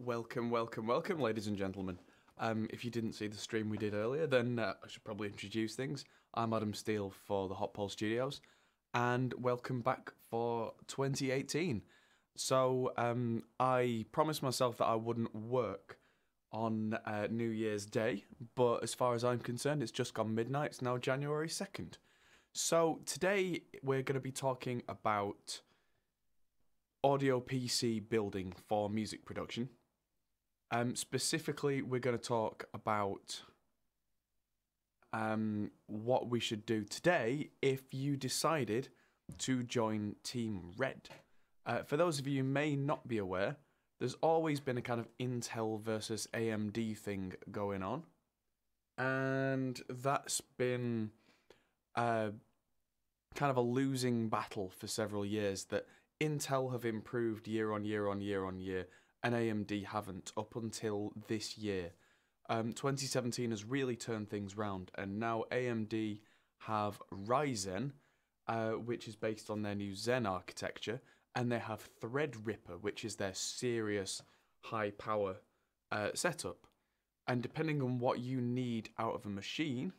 Welcome, ladies and gentlemen. If you didn't see the stream we did earlier, then I should probably introduce things. I'm Adam Steele for the Hot Pole Studios, and welcome back for 2018. So, I promised myself that I wouldn't work on New Year's Day, but as far as I'm concerned, it's just gone midnight. It's now January 2nd. So, today we're going to be talking about audio PC building for music production. Specifically, we're going to talk about what we should do today if you decided to join Team Red. For those of you who may not be aware, there's always been a kind of Intel versus AMD thing going on. And that's been kind of a losing battle for several years, that Intel have improved year on year on year on year, and AMD haven't up until this year. 2017 has really turned things round, and now AMD have Ryzen, which is based on their new Zen architecture, and they have Threadripper, which is their serious high power setup. And depending on what you need out of a machine,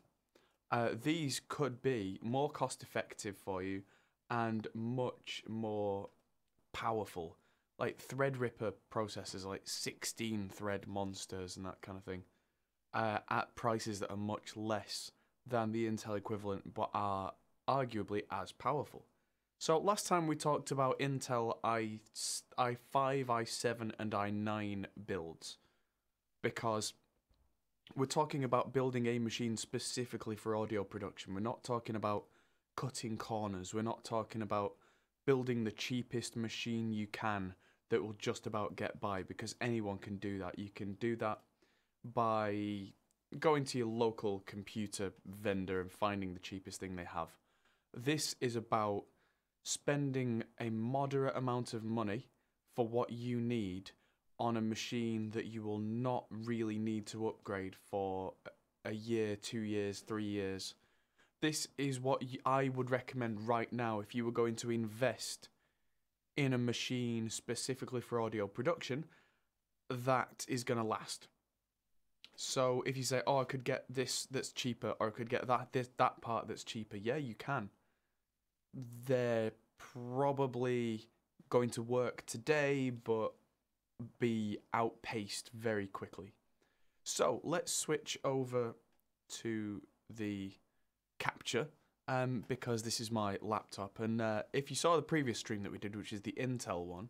these could be more cost effective for you and much more powerful. Like Threadripper processors, like 16 thread monsters and that kind of thing, at prices that are much less than the Intel equivalent, but are arguably as powerful. So last time we talked about Intel i5, i7 and i9 builds, because we're talking about building a machine specifically for audio production. We're not talking about cutting corners. We're not talking about building the cheapest machine you can that will just about get by, because anyone can do that. You can do that by going to your local computer vendor and finding the cheapest thing they have. This is about spending a moderate amount of money for what you need on a machine that you will not really need to upgrade for a year, 2 years, 3 years. This is what I would recommend right now if you were going to invest in a machine specifically for audio production that is going to last. So if you say, oh, I could get this that's cheaper, or I could get that part that's cheaper, yeah, you can. They're probably going to work today, but be outpaced very quickly. So let's switch over to the capture, because this is my laptop, and if you saw the previous stream that we did, which is the Intel one,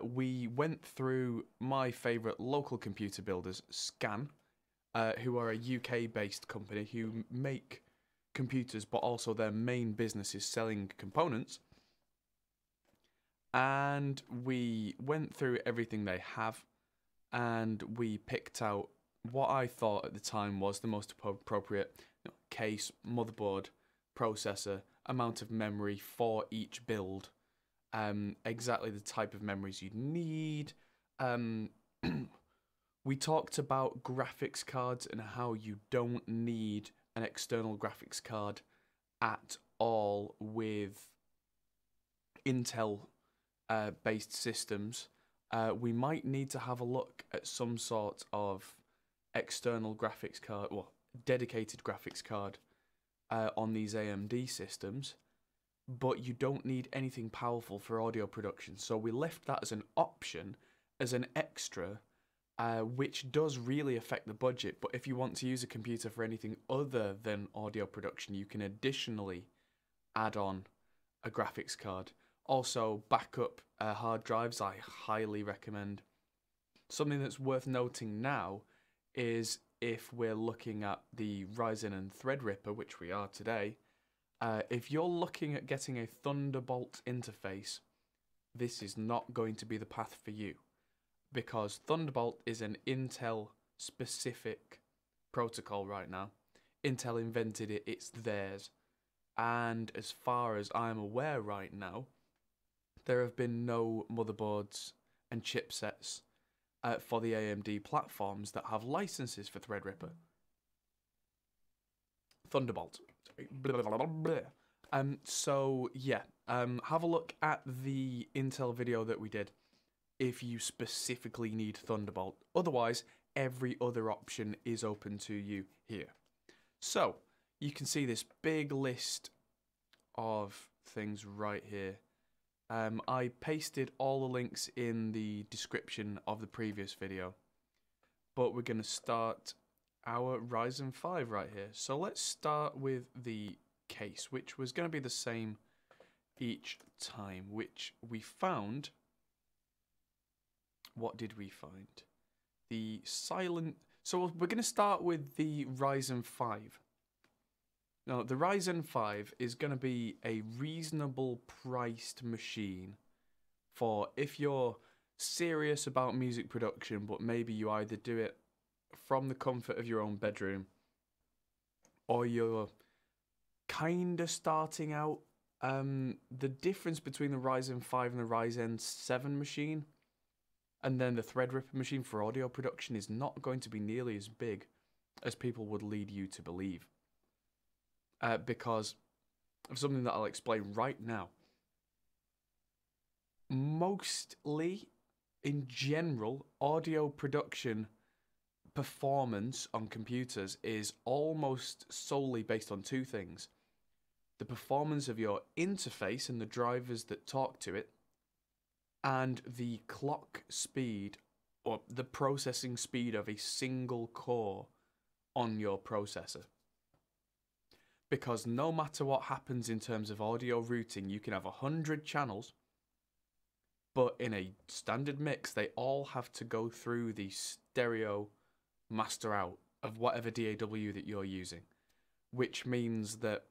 we went through my favourite local computer builders, Scan, who are a UK-based company who make computers, but also their main business is selling components. And we went through everything they have, and we picked out what I thought at the time was the most appropriate case, motherboard, processor, amount of memory for each build, exactly the type of memories you'd need. We talked about graphics cards and how you don't need an external graphics card at all with Intel based systems. We might need to have a look at some sort of external graphics card, well, dedicated graphics card on these AMD systems, but you don't need anything powerful for audio production. So we left that as an option, as an extra, which does really affect the budget. But if you want to use a computer for anything other than audio production, you can additionally add on a graphics card. Also, backup hard drives I highly recommend. Something that's worth noting now is, if we're looking at the Ryzen and Threadripper, which we are today, if you're looking at getting a Thunderbolt interface, this is not going to be the path for you, because Thunderbolt is an Intel-specific protocol right now. Intel invented it, it's theirs. And as far as I'm aware right now, there have been no motherboards and chipsets for the AMD platforms that have licenses for Threadripper. Thunderbolt. So yeah, have a look at the Intel video that we did. if you specifically need Thunderbolt. Otherwise, every other option is open to you here. So, you can see this big list of things right here. I pasted all the links in the description of the previous video. But we're going to start our Ryzen 5 right here. So let's start with the case, which was going to be the same each time, which we found. What did we find? The silent... So we're going to start with the Ryzen 5. Now, the Ryzen 5 is going to be a reasonable priced machine for if you're serious about music production, but maybe you either do it from the comfort of your own bedroom, or you're kind of starting out. The difference between the Ryzen 5 and the Ryzen 7 machine, and then the Threadripper machine for audio production, is not going to be nearly as big as people would lead you to believe. Because of something that I'll explain right now. Mostly, in general, audio production performance on computers is almost solely based on two things. The performance of your interface and the drivers that talk to it, and the clock speed, or the processing speed of a single core on your processor. Because no matter what happens in terms of audio routing, you can have 100 channels, but in a standard mix, they all have to go through the stereo master out of whatever DAW that you're using, which means that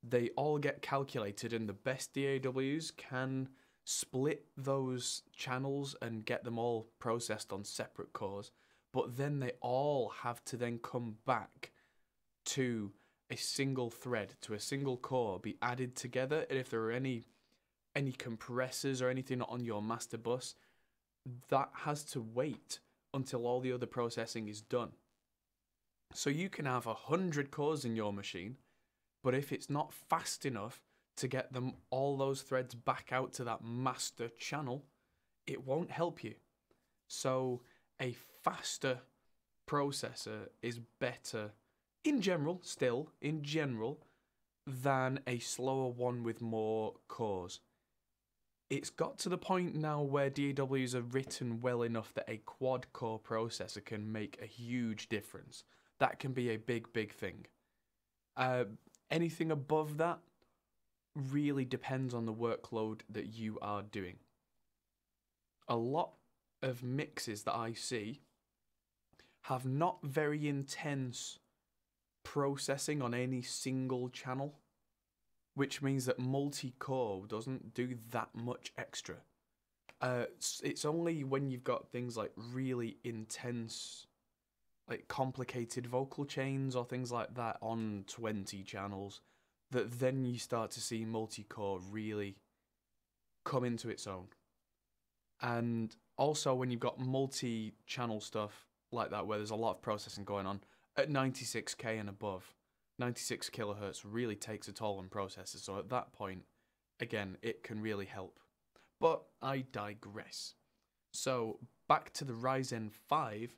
they all get calculated, and the best DAWs can split those channels and get them all processed on separate cores, but then they all have to then come back to a single thread, to a single core, be added together, and if there are any compressors or anything on your master bus, that has to wait until all the other processing is done. So you can have 100 cores in your machine, but if it's not fast enough to get them all those threads back out to that master channel, it won't help you. So a faster processor is better in general, than a slower one with more cores. It's got to the point now where DAWs are written well enough that a quad-core processor can make a huge difference. That can be a big, big thing. Anything above that really depends on the workload that you are doing. A lot of mixes that I see have not very intense processing on any single channel, which means that multi-core doesn't do that much extra. It's only when you've got things like really intense, like complicated vocal chains or things like that on 20 channels that then you start to see multi-core really come into its own. And also when you've got multi-channel stuff like that where there's a lot of processing going on, at 96k and above, 96 kilohertz really takes a toll on processors. So at that point, again, it can really help. But I digress. So back to the Ryzen 5.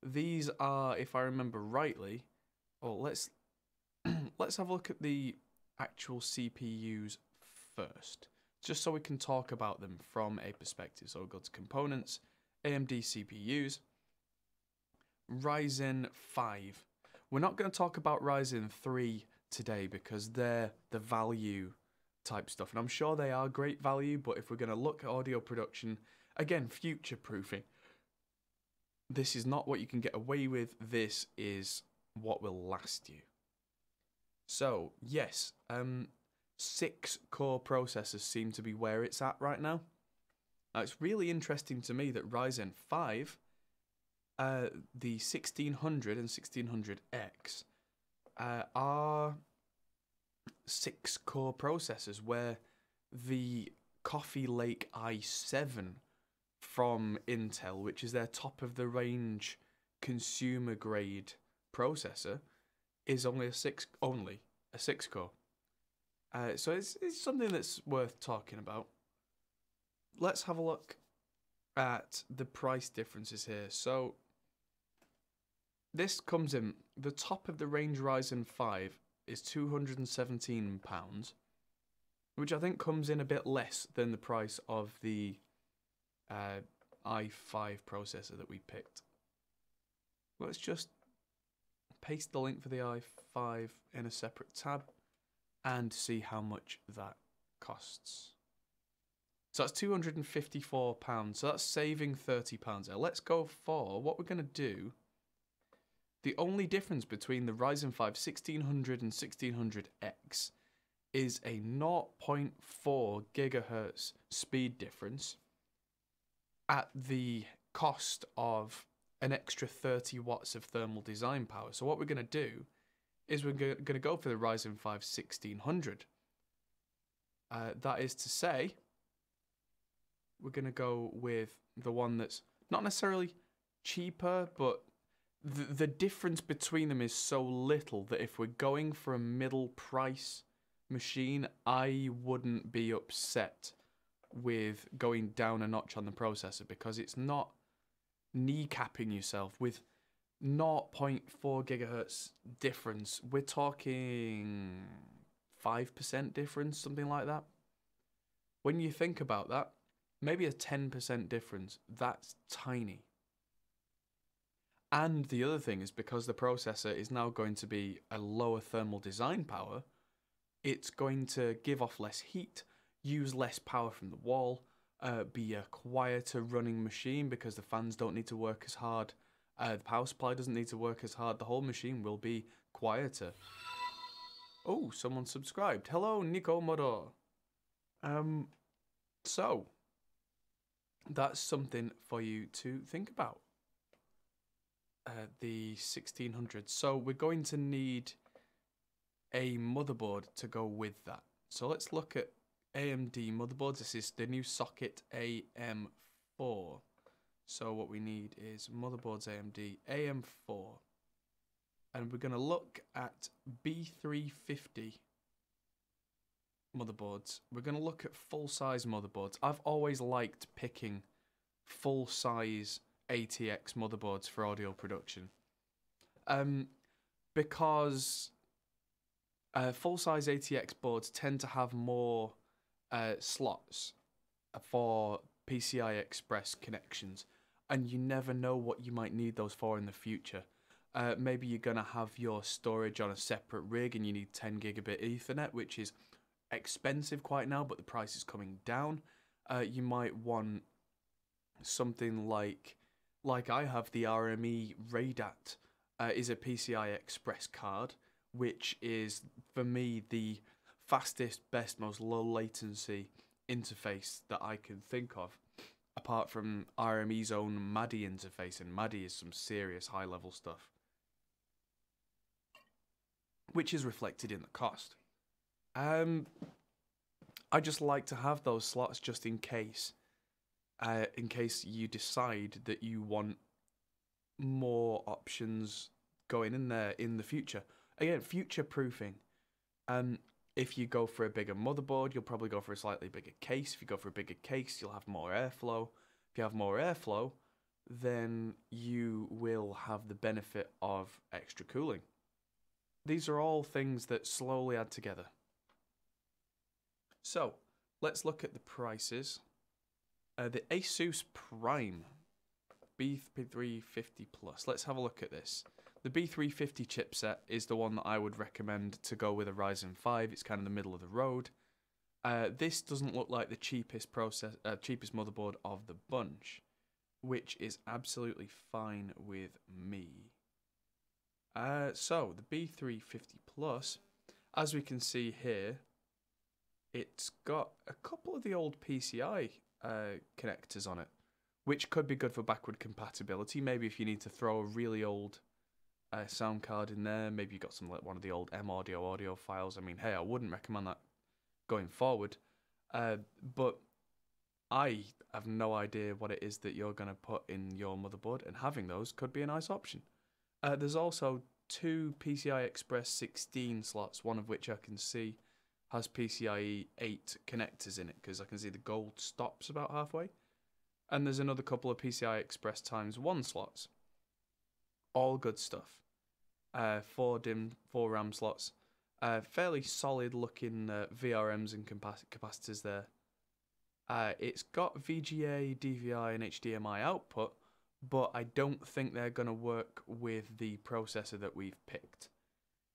These are, if I remember rightly, well, let's have a look at the actual CPUs first, just so we can talk about them from a perspective. So we'll go to components, AMD CPUs, Ryzen 5. We're not going to talk about Ryzen 3 today because they're the value type stuff, and I'm sure they are great value, but if we're going to look at audio production, again, future-proofing, this is not what you can get away with, this is what will last you. So, yes, 6-core processors seem to be where it's at right now. Now, it's really interesting to me that Ryzen 5, the 1600 and 1600X, are 6-core processors, where the Coffee Lake i7 from Intel, which is their top-of-the-range consumer-grade processor, is only a 6-core. So it's something that's worth talking about. Let's have a look at the price differences here. So this comes in, the top of the range Ryzen 5 is £217, which I think comes in a bit less than the price of the i5 processor that we picked. Let's just paste the link for the i5 in a separate tab and see how much that costs. So that's £254, so that's saving £30 there. Let's go for what we're going to do. The only difference between the Ryzen 5 1600 and 1600X is a 0.4 gigahertz speed difference at the cost of an extra 30 watts of thermal design power. So what we're going to do is we're going to go for the Ryzen 5 1600. That is to say, we're going to go with the one that's not necessarily cheaper, but the difference between them is so little that if we're going for a middle price machine, I wouldn't be upset with going down a notch on the processor, because it's not kneecapping yourself with 0.4 gigahertz difference. We're talking 5% difference, something like that. When you think about that, maybe a 10% difference, that's tiny. And the other thing is, because the processor is now going to be a lower thermal design power, it's going to give off less heat, use less power from the wall, be a quieter running machine because the fans don't need to work as hard, the power supply doesn't need to work as hard, the whole machine will be quieter. Oh, someone subscribed. Hello, Nico Modor. So, that's something for you to think about. The 1600. So we're going to need a motherboard to go with that. So let's look at AMD motherboards. This is the new socket AM4. So what we need is motherboards AMD AM4. And we're going to look at B350 motherboards. We're going to look at full-size motherboards. I've always liked picking full-size ATX motherboards for audio production, because full-size ATX boards tend to have more slots for PCI Express connections, and you never know what you might need those for in the future. Maybe you're going to have your storage on a separate rig and you need 10 gigabit Ethernet, which is expensive quite now, but the price is coming down. You might want something like I have the RME Raidat, is a PCI Express card, which is, for me, the fastest, best, most low latency interface that I can think of, apart from RME's own MADI interface, and MADI is some serious high-level stuff, which is reflected in the cost. I just like to have those slots just in case you decide that you want more options going in there in the future. Again, future-proofing. If you go for a bigger motherboard, you'll probably go for a slightly bigger case. If you go for a bigger case, you'll have more airflow. If you have more airflow, then you will have the benefit of extra cooling. These are all things that slowly add together. So, let's look at the prices. The Asus Prime B350 Plus. Let's have a look at this. The B350 chipset is the one that I would recommend to go with a Ryzen 5. It's kind of the middle of the road. This doesn't look like the cheapest motherboard of the bunch, which is absolutely fine with me. So, the B350 Plus, as we can see here, it's got a couple of the old PCI connectors on it, which could be good for backward compatibility. Maybe if you need to throw a really old sound card in there, maybe you got some like one of the old audio files. I mean, hey, I wouldn't recommend that going forward, but I have no idea what it is that you're going to put in your motherboard, and having those could be a nice option. There's also two PCI Express 16 slots, one of which I can see has PCIe 8 connectors in it, because I can see the gold stops about halfway. And there's another couple of PCI Express x1 slots. All good stuff. 4 RAM slots. Fairly solid looking VRMs and capacitors there. It's got VGA, DVI, and HDMI output, but I don't think they're going to work with the processor that we've picked.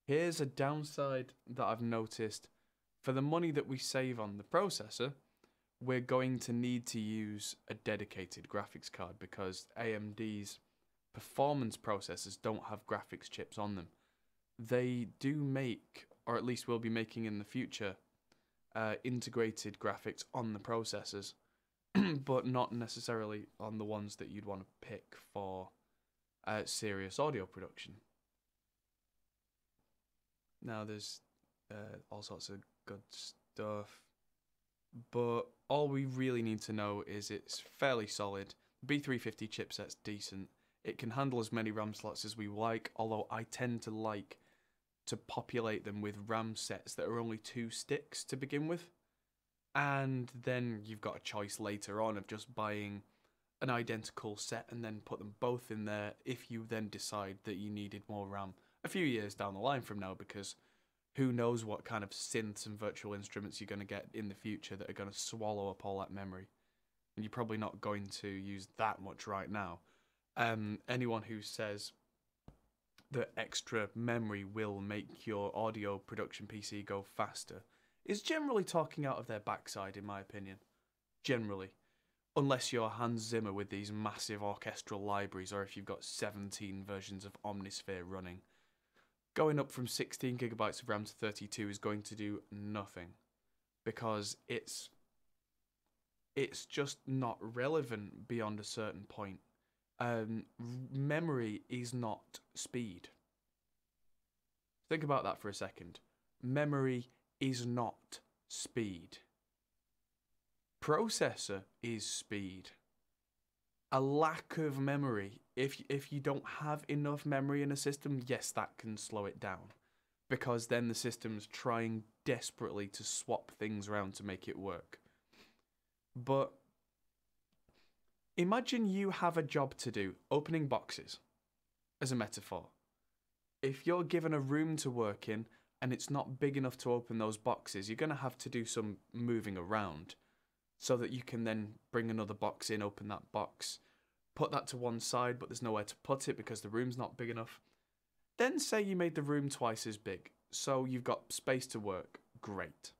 Here's a downside that I've noticed. For the money that we save on the processor, we're going to need to use a dedicated graphics card because AMD's performance processors don't have graphics chips on them. They do make, or at least will be making in the future, integrated graphics on the processors, but not necessarily on the ones that you'd want to pick for serious audio production. Now there's all sorts of good stuff, but all we really need to know is it's fairly solid. B350 chipset's decent. It can handle as many RAM slots as we like, although I tend to like to populate them with RAM sets that are only 2 sticks to begin with. And then you've got a choice later on of just buying an identical set and then put them both in there if you then decide that you needed more RAM a few years down the line from now, because who knows what kind of synths and virtual instruments you're going to get in the future that are going to swallow up all that memory. And you're probably not going to use that much right now. Anyone who says that extra memory will make your audio production PC go faster is generally talking out of their backside, in my opinion. Generally. Unless you're Hans Zimmer with these massive orchestral libraries, or if you've got 17 versions of Omnisphere running. Going up from 16 gigabytes of RAM to 32 is going to do nothing, because it's just not relevant beyond a certain point. Memory is not speed. Think about that for a second. Memory is not speed. Processor is speed. A lack of memory, if you don't have enough memory in a system, yes, that can slow it down, because then the system's trying desperately to swap things around to make it work. But imagine you have a job to do, opening boxes, as a metaphor. If you're given a room to work in and it's not big enough to open those boxes, you're going to have to do some moving around so that you can then bring another box in, open that box, put that to one side, but there's nowhere to put it because the room's not big enough. Then say you made the room twice as big, so you've got space to work. Great.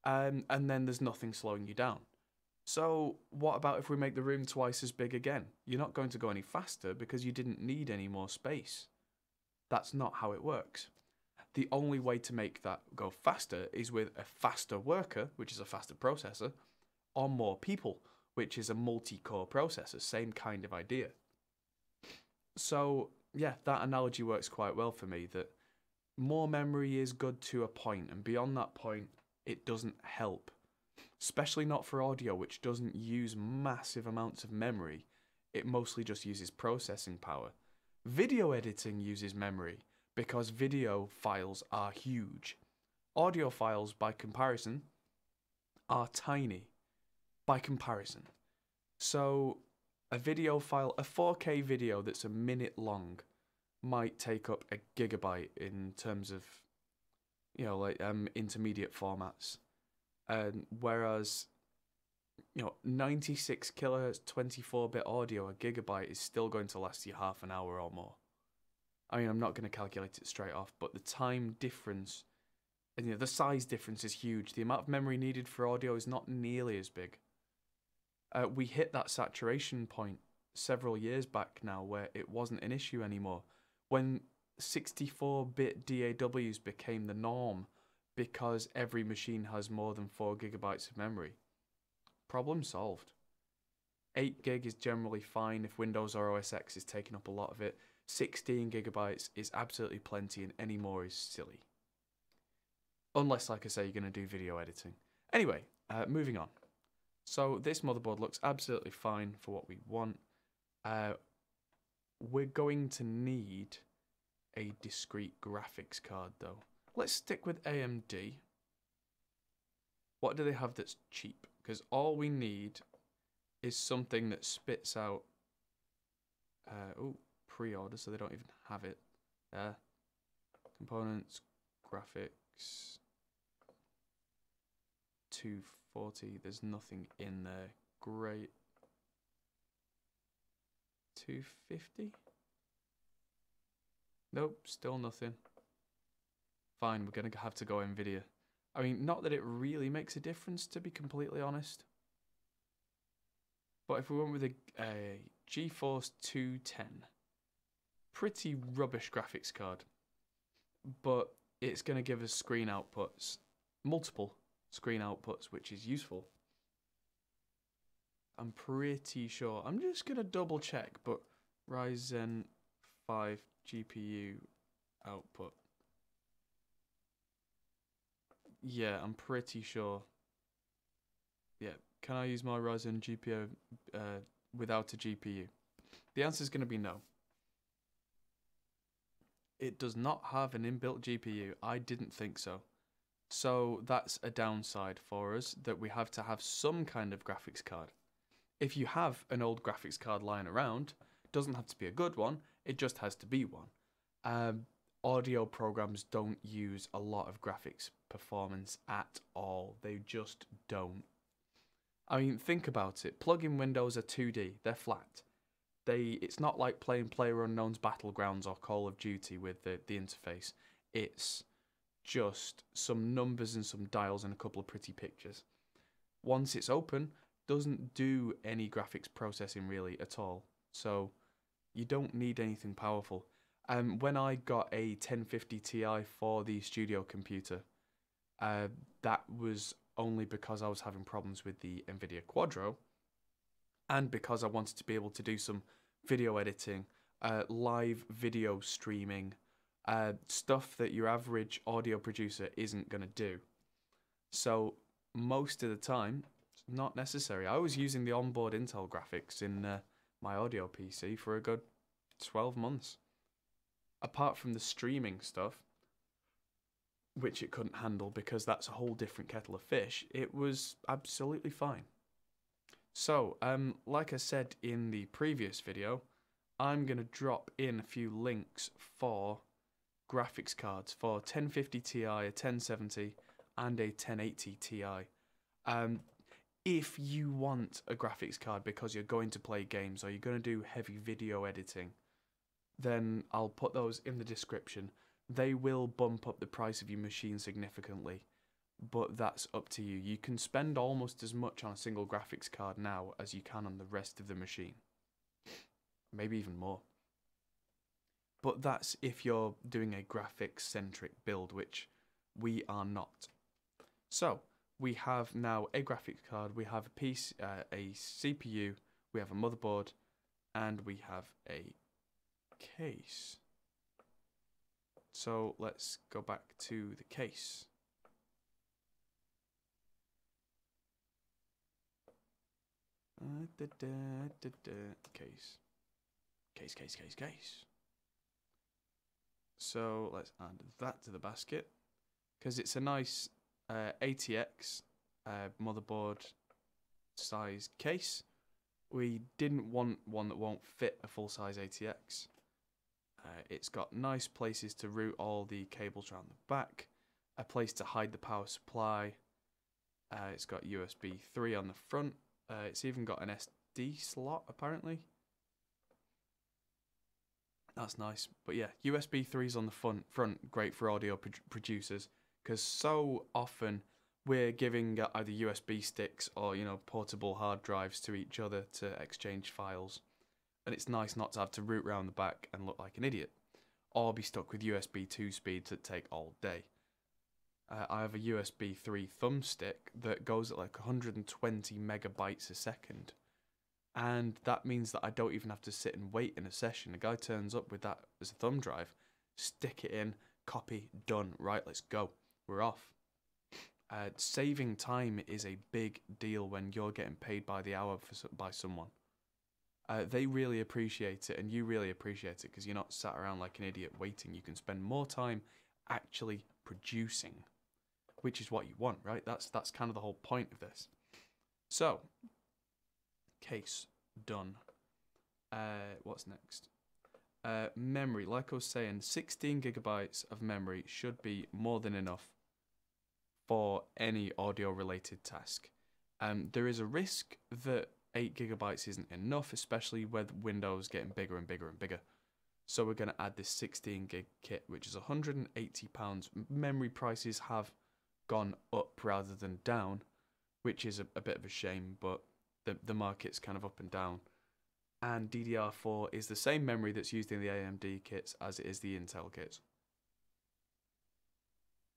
And then there's nothing slowing you down. So what about if we make the room twice as big again? You're not going to go any faster because you didn't need any more space. That's not how it works. The only way to make that go faster is with a faster worker, which is a faster processor, or more people, which is a multi-core processor, same kind of idea. So yeah, that analogy works quite well for me, that more memory is good to a point, and beyond that point, it doesn't help. Especially not for audio, which doesn't use massive amounts of memory. It mostly just uses processing power. Video editing uses memory, because video files are huge. Audio files, by comparison, are tiny, by comparison. So a video file, a 4K video that's a minute long, might take up a gigabyte in terms of, intermediate formats. Whereas, 96 kilohertz 24-bit audio, a gigabyte, is still going to last you half an hour or more. I mean, I'm not going to calculate it straight off, but the time difference, and the size difference is huge. The amount of memory needed for audio is not nearly as big. We hit that saturation point several years back now where it wasn't an issue anymore. When 64-bit DAWs became the norm because every machine has more than 4 gigabytes of memory. Problem solved. 8 gig is generally fine if Windows or OS X is taking up a lot of it. 16 gigabytes is absolutely plenty, and any more is silly. Unless, like I say, you're going to do video editing. Anyway, moving on. So this motherboard looks absolutely fine for what we want. We're going to need a discrete graphics card, though. Let's stick with AMD. What do they have that's cheap? Because all we need is something that spits out pre-order, so they don't even have it there. Components, graphics, 240. There's nothing in there. Great. 250. Nope, still nothing. Fine, we're gonna have to go Nvidia. I mean, not that it really makes a difference, to be completely honest. But if we went with a GeForce 210, pretty rubbish graphics card, but it's going to give us screen outputs, multiple screen outputs, which is useful. I'm pretty sure. I'm just going to double check, but Ryzen 5 GPU output. Yeah, I'm pretty sure. Yeah, can I use my Ryzen GPU without a GPU? The answer is going to be no. It does not have an inbuilt GPU. I didn't think so. So that's a downside for us, that we have to have some kind of graphics card. If you have an old graphics card lying around, it doesn't have to be a good one, it just has to be one. Audio programs don't use a lot of graphics performance at all. They just don't. I mean, think about it. Plug-in windows are 2D. They're flat. It's not like playing PlayerUnknown's Battlegrounds or Call of Duty with the interface. It's just some numbers and some dials and a couple of pretty pictures. Once it's open, doesn't do any graphics processing really at all. So you don't need anything powerful. When I got a 1050 Ti for the studio computer, that was only because I was having problems with the NVIDIA Quadro, and because I wanted to be able to do some video editing, live video streaming, stuff that your average audio producer isn't going to do. So most of the time, it's not necessary. I was using the onboard Intel graphics in my audio PC for a good 12 months. Apart from the streaming stuff, which it couldn't handle because that's a whole different kettle of fish, it was absolutely fine. So, like I said in the previous video, I'm going to drop in a few links for graphics cards for 1050 Ti, a 1070, and a 1080 Ti. If you want a graphics card because you're going to play games or you're going to do heavy video editing, then I'll put those in the description. They will bump up the price of your machine significantly, but that's up to you. You can spend almost as much on a single graphics card now as you can on the rest of the machine. Maybe even more. But that's if you're doing a graphics-centric build, which we are not. So, we have now a graphics card, we have a CPU, we have a motherboard, and we have a case. So let's go back to the case. Case. So let's add that to the basket, because it's a nice ATX motherboard size case. We didn't want one that won't fit a full size ATX. It's got nice places to route all the cables around the back, a place to hide the power supply. It's got USB 3 on the front. It's even got an SD slot apparently. That's nice. But yeah, USB 3's on the front, great for audio producers, because so often we're giving either USB sticks or, portable hard drives to each other to exchange files. And it's nice not to have to root round the back and look like an idiot, or be stuck with USB 2 speeds that take all day. I have a USB 3 thumbstick that goes at like 120 megabytes a second, and that means that I don't even have to sit and wait in a session. A guy turns up with that as a thumb drive, stick it in, copy, done, right, let's go, we're off. Saving time is a big deal when you're getting paid by the hour by someone. They really appreciate it, and you really appreciate it, because you're not sat around like an idiot waiting. You can spend more time actually producing, which is what you want, right? That's kind of the whole point of this. So, case done. What's next? Memory, like I was saying, 16 gigabytes of memory should be more than enough for any audio related task. There is a risk that 8 gigabytes isn't enough, especially with Windows getting bigger and bigger and bigger. So we're going to add this 16 gig kit, which is £180. Memory prices have gone up rather than down, which is a bit of a shame, but the market's kind of up and down. And DDR4 is the same memory that's used in the AMD kits as it is the Intel kits.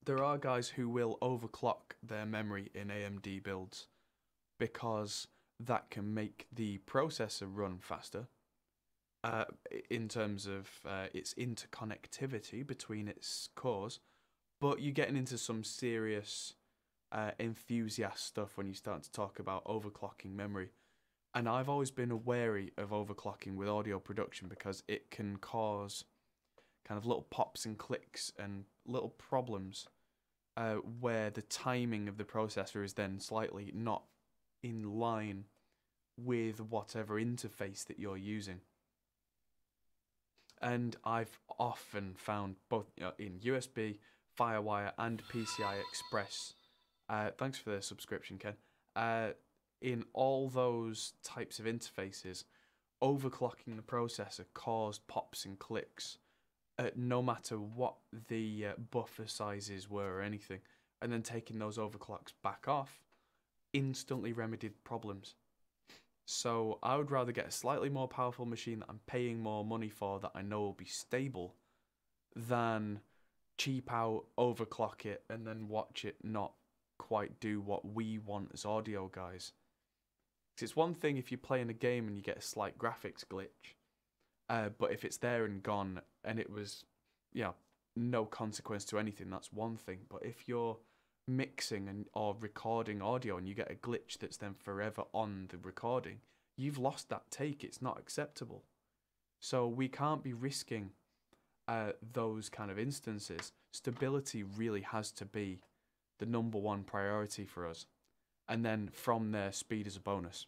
There are guys who will overclock their memory in AMD builds because that can make the processor run faster in terms of its interconnectivity between its cores, but you're getting into some serious enthusiast stuff when you start to talk about overclocking memory. And I've always been wary of overclocking with audio production because it can cause kind of little pops and clicks and little problems where the timing of the processor is then slightly not in line with whatever interface that you're using. And I've often found both in USB, Firewire, and PCI Express. Thanks for the subscription, Ken. In all those types of interfaces, overclocking the processor caused pops and clicks, no matter what the buffer sizes were or anything, and then taking those overclocks back off instantly remedied problems. So I would rather get a slightly more powerful machine that I'm paying more money for that I know will be stable than cheap out, overclock it, and then watch it not quite do what we want as audio guys. It's one thing if you're playing a game and you get a slight graphics glitch, but if it's there and gone and it was, no consequence to anything, that's one thing. But if you're mixing or recording audio and you get a glitch that's then forever on the recording, you've lost that take. It's not acceptable. So we can't be risking those kind of instances. Stability really has to be the number one priority for us. And then from there, speed is a bonus.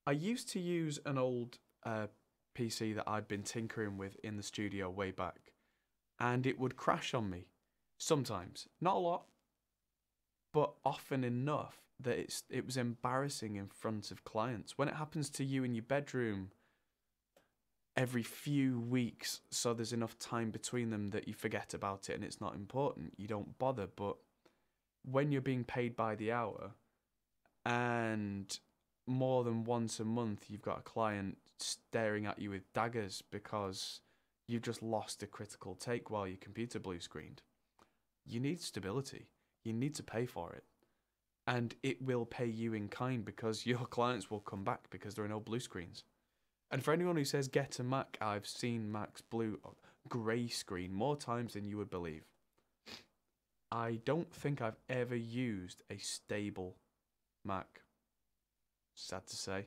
I used to use an old PC that I'd been tinkering with in the studio way back, and it would crash on me sometimes. Not a lot, but often enough that it was embarrassing in front of clients. When it happens to you in your bedroom every few weeks, so there's enough time between them that you forget about it and it's not important, you don't bother. But when you're being paid by the hour and more than once a month you've got a client staring at you with daggers because you've just lost a critical take while your computer blue screened, you need stability. You need to pay for it. And it will pay you in kind because your clients will come back because there are no blue screens. And for anyone who says get a Mac, I've seen Mac's grey screen more times than you would believe. I don't think I've ever used a stable Mac. Sad to say.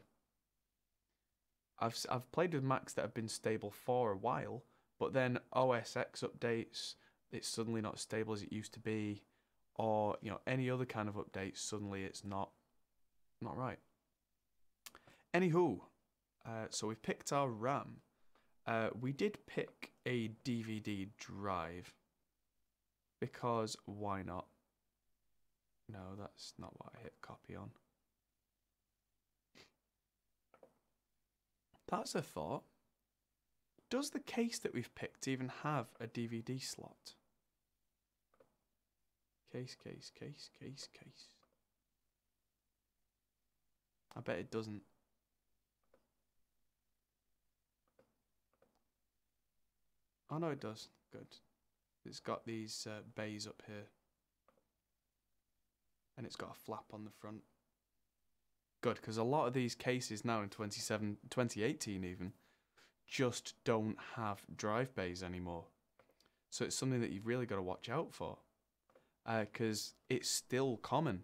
I've played with Macs that have been stable for a while, but then OS X updates, it's suddenly not stable as it used to be, or any other kind of updates, suddenly it's not right. Anywho, so we've picked our RAM. We did pick a DVD drive because why not? No, that's not what I hit copy on. That's a thought. Does the case that we've picked even have a DVD slot? Case. I bet it doesn't. Oh no, it does. Good. It's got these bays up here. And it's got a flap on the front. Good, because a lot of these cases now in 2018 even, just don't have drive bays anymore. So it's something that you've really got to watch out for. Because it's still common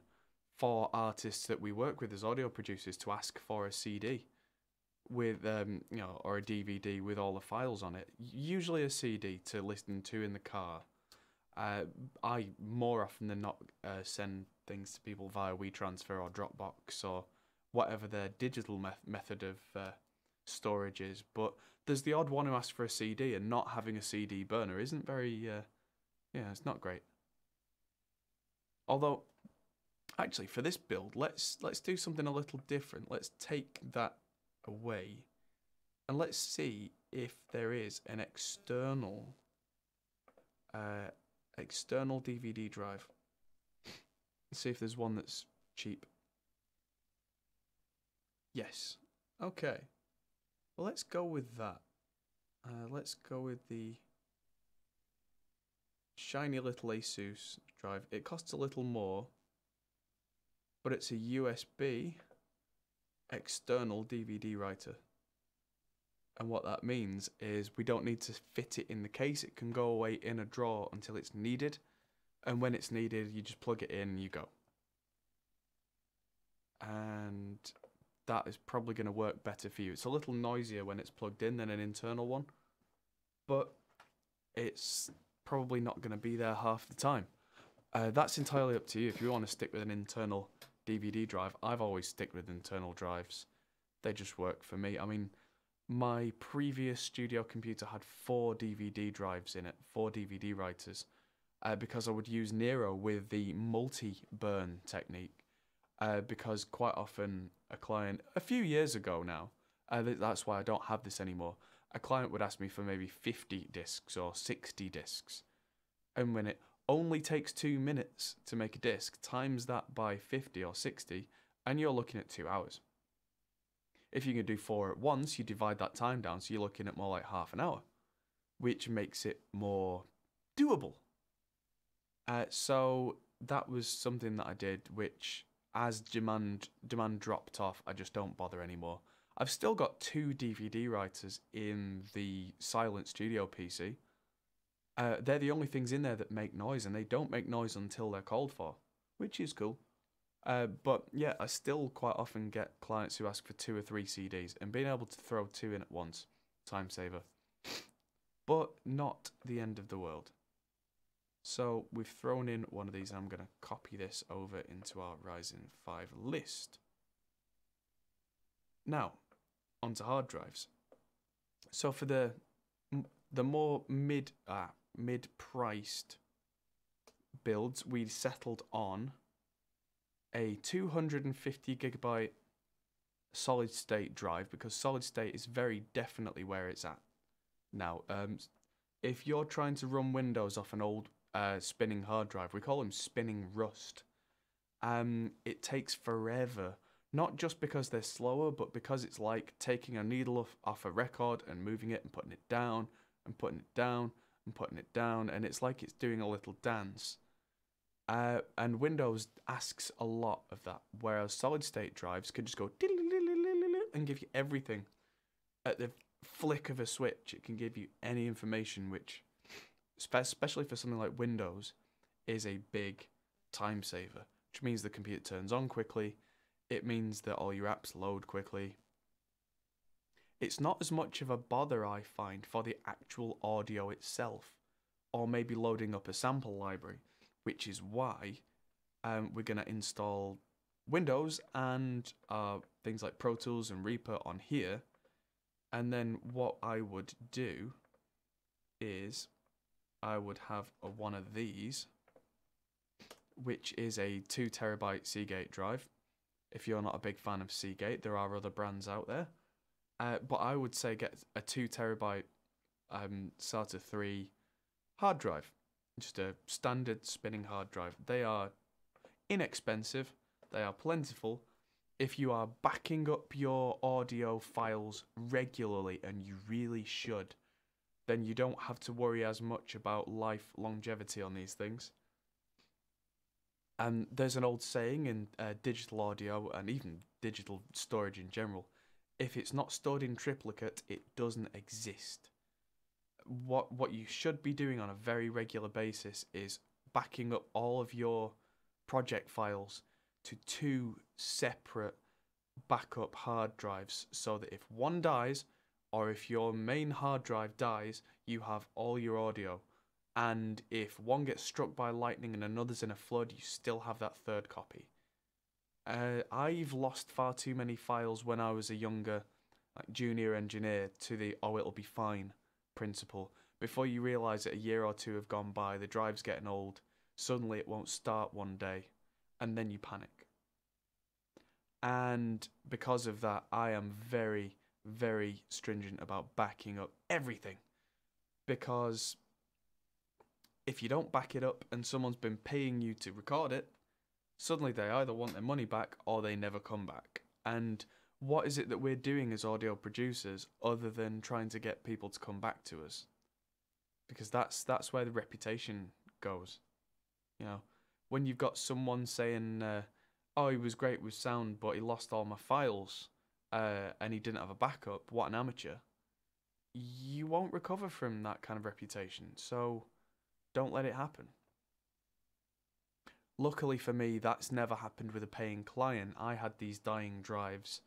for artists that we work with as audio producers to ask for a CD with, or a DVD with all the files on it. Usually a CD to listen to in the car. I more often than not send things to people via WeTransfer or Dropbox or whatever their digital method of storage is. But there's the odd one who asks for a CD, and not having a CD burner isn't very, yeah, it's not great. Although, actually, for this build, let's do something a little different. Let's take that away, and let's see if there is an external DVD drive. Let's see if there's one that's cheap. Yes. Okay. Well, let's go with that. Let's go with the shiny little Asus drive. It costs a little more, but it's a USB external DVD writer. And what that means is we don't need to fit it in the case. It can go away in a drawer until it's needed. And when it's needed, you just plug it in and you go. And that is probably going to work better for you. It's a little noisier when it's plugged in than an internal one, but it's probably not going to be there half the time. That's entirely up to you. If you want to stick with an internal DVD drive, I've always stick with internal drives. They just work for me. I mean, my previous studio computer had 4 DVD drives in it, 4 DVD writers, because I would use Nero with the multi-burn technique. Because quite often a client, a few years ago now, that's why I don't have this anymore, a client would ask me for maybe 50 discs or 60 discs. And when it only takes 2 minutes to make a disc, times that by 50 or 60, and you're looking at 2 hours. If you can do 4 at once, you divide that time down, so you're looking at more like half an hour, which makes it more doable. So that was something that I did, which as demand dropped off, I just don't bother anymore. I've still got 2 DVD writers in the Silent Studio PC. They're the only things in there that make noise, and they don't make noise until they're called for, which is cool. But yeah, I still quite often get clients who ask for 2 or 3 CDs, and being able to throw 2 in at once, time saver. But not the end of the world. So we've thrown in one of these, and I'm going to copy this over into our Ryzen 5 list. Now, onto hard drives. So for the more mid-priced builds, we settled on a 250 gigabyte solid state drive, because solid state is very definitely where it's at now. If you're trying to run Windows off an old spinning hard drive, we call them spinning rust, it takes forever, not just because they're slower, but because it's like taking a needle off a record and moving it and putting it down and putting it down and putting it down, and it's like it's doing a little dance. And Windows asks a lot of that, whereas solid state drives can just go and give you everything at the flick of a switch. It can give you any information, which, especially for something like Windows, is a big time saver, which means the computer turns on quickly. It means that all your apps load quickly. It's not as much of a bother, I find, for the actual audio itself, or maybe loading up a sample library, which is why we're going to install Windows and things like Pro Tools and Reaper on here. And then what I would do is I would have one of these, which is a 2 terabyte Seagate drive. If you're not a big fan of Seagate, there are other brands out there. But I would say get a 2 terabyte SATA 3 hard drive. Just a standard spinning hard drive. They are inexpensive. They are plentiful. If you are backing up your audio files regularly, and you really should, then you don't have to worry as much about life longevity on these things. And there's an old saying in digital audio, and even digital storage in general, if it's not stored in triplicate, it doesn't exist. What you should be doing on a very regular basis is backing up all of your project files to 2 separate backup hard drives, so that if one dies, or if your main hard drive dies, you have all your audio. And if one gets struck by lightning and another's in a flood, you still have that third copy. I've lost far too many files when I was a younger, like, junior engineer to the "oh, it'll be fine" principle. Before you realise that a year or two have gone by, the drive's getting old, suddenly it won't start one day, and then you panic. And because of that, I am very, very stringent about backing up everything. Because if you don't back it up and someone's been paying you to record it, suddenly they either want their money back or they never come back. And what is it that we're doing as audio producers other than trying to get people to come back to us? Because that's where the reputation goes. You know, when you've got someone saying, "Oh, he was great with sound, but he lost all my files, and he didn't have a backup. What an amateur!" You won't recover from that kind of reputation. So, don't let it happen. Luckily for me, that's never happened with a paying client. I had these dying drives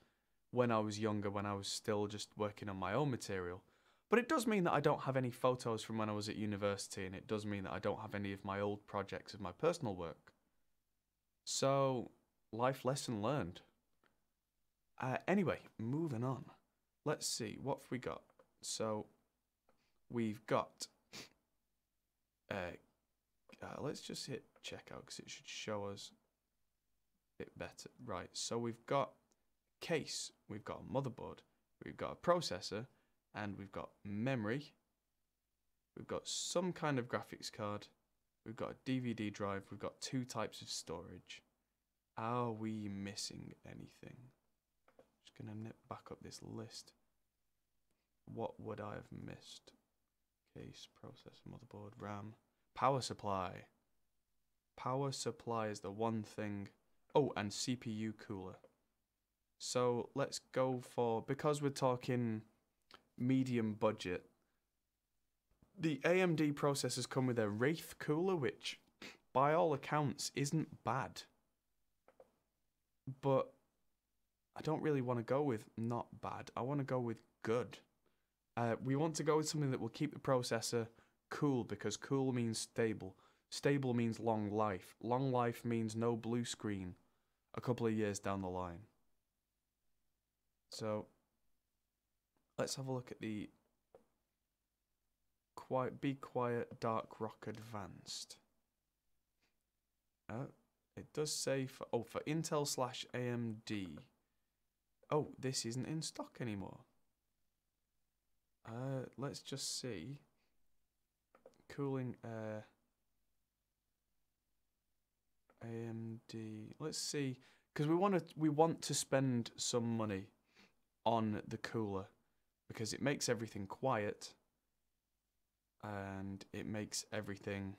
when I was younger, when I was still just working on my own material. But it does mean that I don't have any photos from when I was at university, and it does mean that I don't have any of my old projects of my personal work. So, life lesson learned. Anyway, moving on. Let's see, what have we got? So, we've got... let's just hit checkout because it should show us a bit better. Right, so we've got case, we've got a motherboard, we've got a processor, and we've got memory. We've got some kind of graphics card. We've got a DVD drive. We've got 2 types of storage. Are we missing anything? Just going to nip back up this list. What would I have missed? Case, processor, motherboard, RAM. Power supply. Power supply is the one thing. Oh, and CPU cooler. So let's go for, because we're talking medium budget, the AMD processors come with a Wraith cooler, which by all accounts isn't bad. But I don't really want to go with not bad. I want to go with good. We want to go with something that will keep the processor cool, because cool means stable. Stable means long life. Long life means no blue screen a couple of years down the line. So let's have a look at the Be Quiet Dark Rock Advanced. It does say for Intel/AMD. Oh, this isn't in stock anymore. Let's just see. Cooling air. AMD. Let's see, because we want to spend some money on the cooler, because it makes everything quiet and it makes everything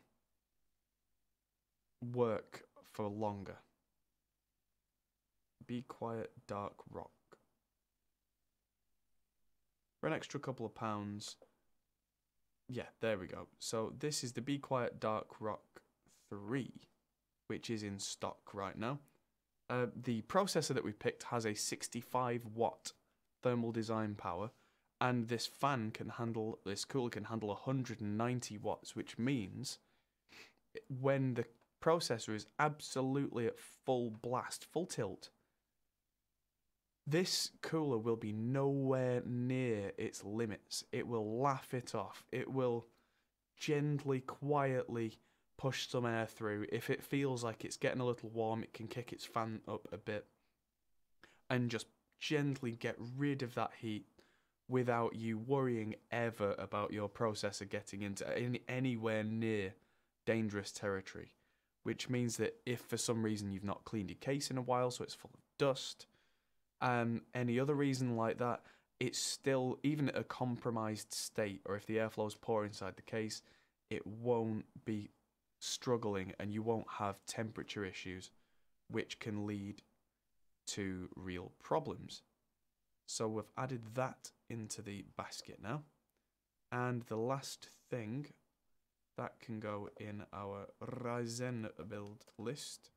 work for longer. Be Quiet Dark Rock. For an extra couple of pounds. Yeah, there we go. So this is the Be Quiet Dark Rock 3, which is in stock right now. The processor that we picked has a 65 watt thermal design power, and this cooler can handle 190 watts, which means when the processor is absolutely at full blast, full tilt, this cooler will be nowhere near its limits. It will laugh it off. It will gently, quietly push some air through. If it feels like it's getting a little warm, it can kick its fan up a bit and just gently get rid of that heat without you worrying ever about your processor getting into anywhere near dangerous territory. Which means that if for some reason you've not cleaned your case in a while, so it's full of dust, any other reason like that, it's still, even at a compromised state, or if the airflow is poor inside the case, it won't be struggling and you won't have temperature issues, which can lead to real problems. So we've added that into the basket now. And the last thing that can go in our Ryzen build list,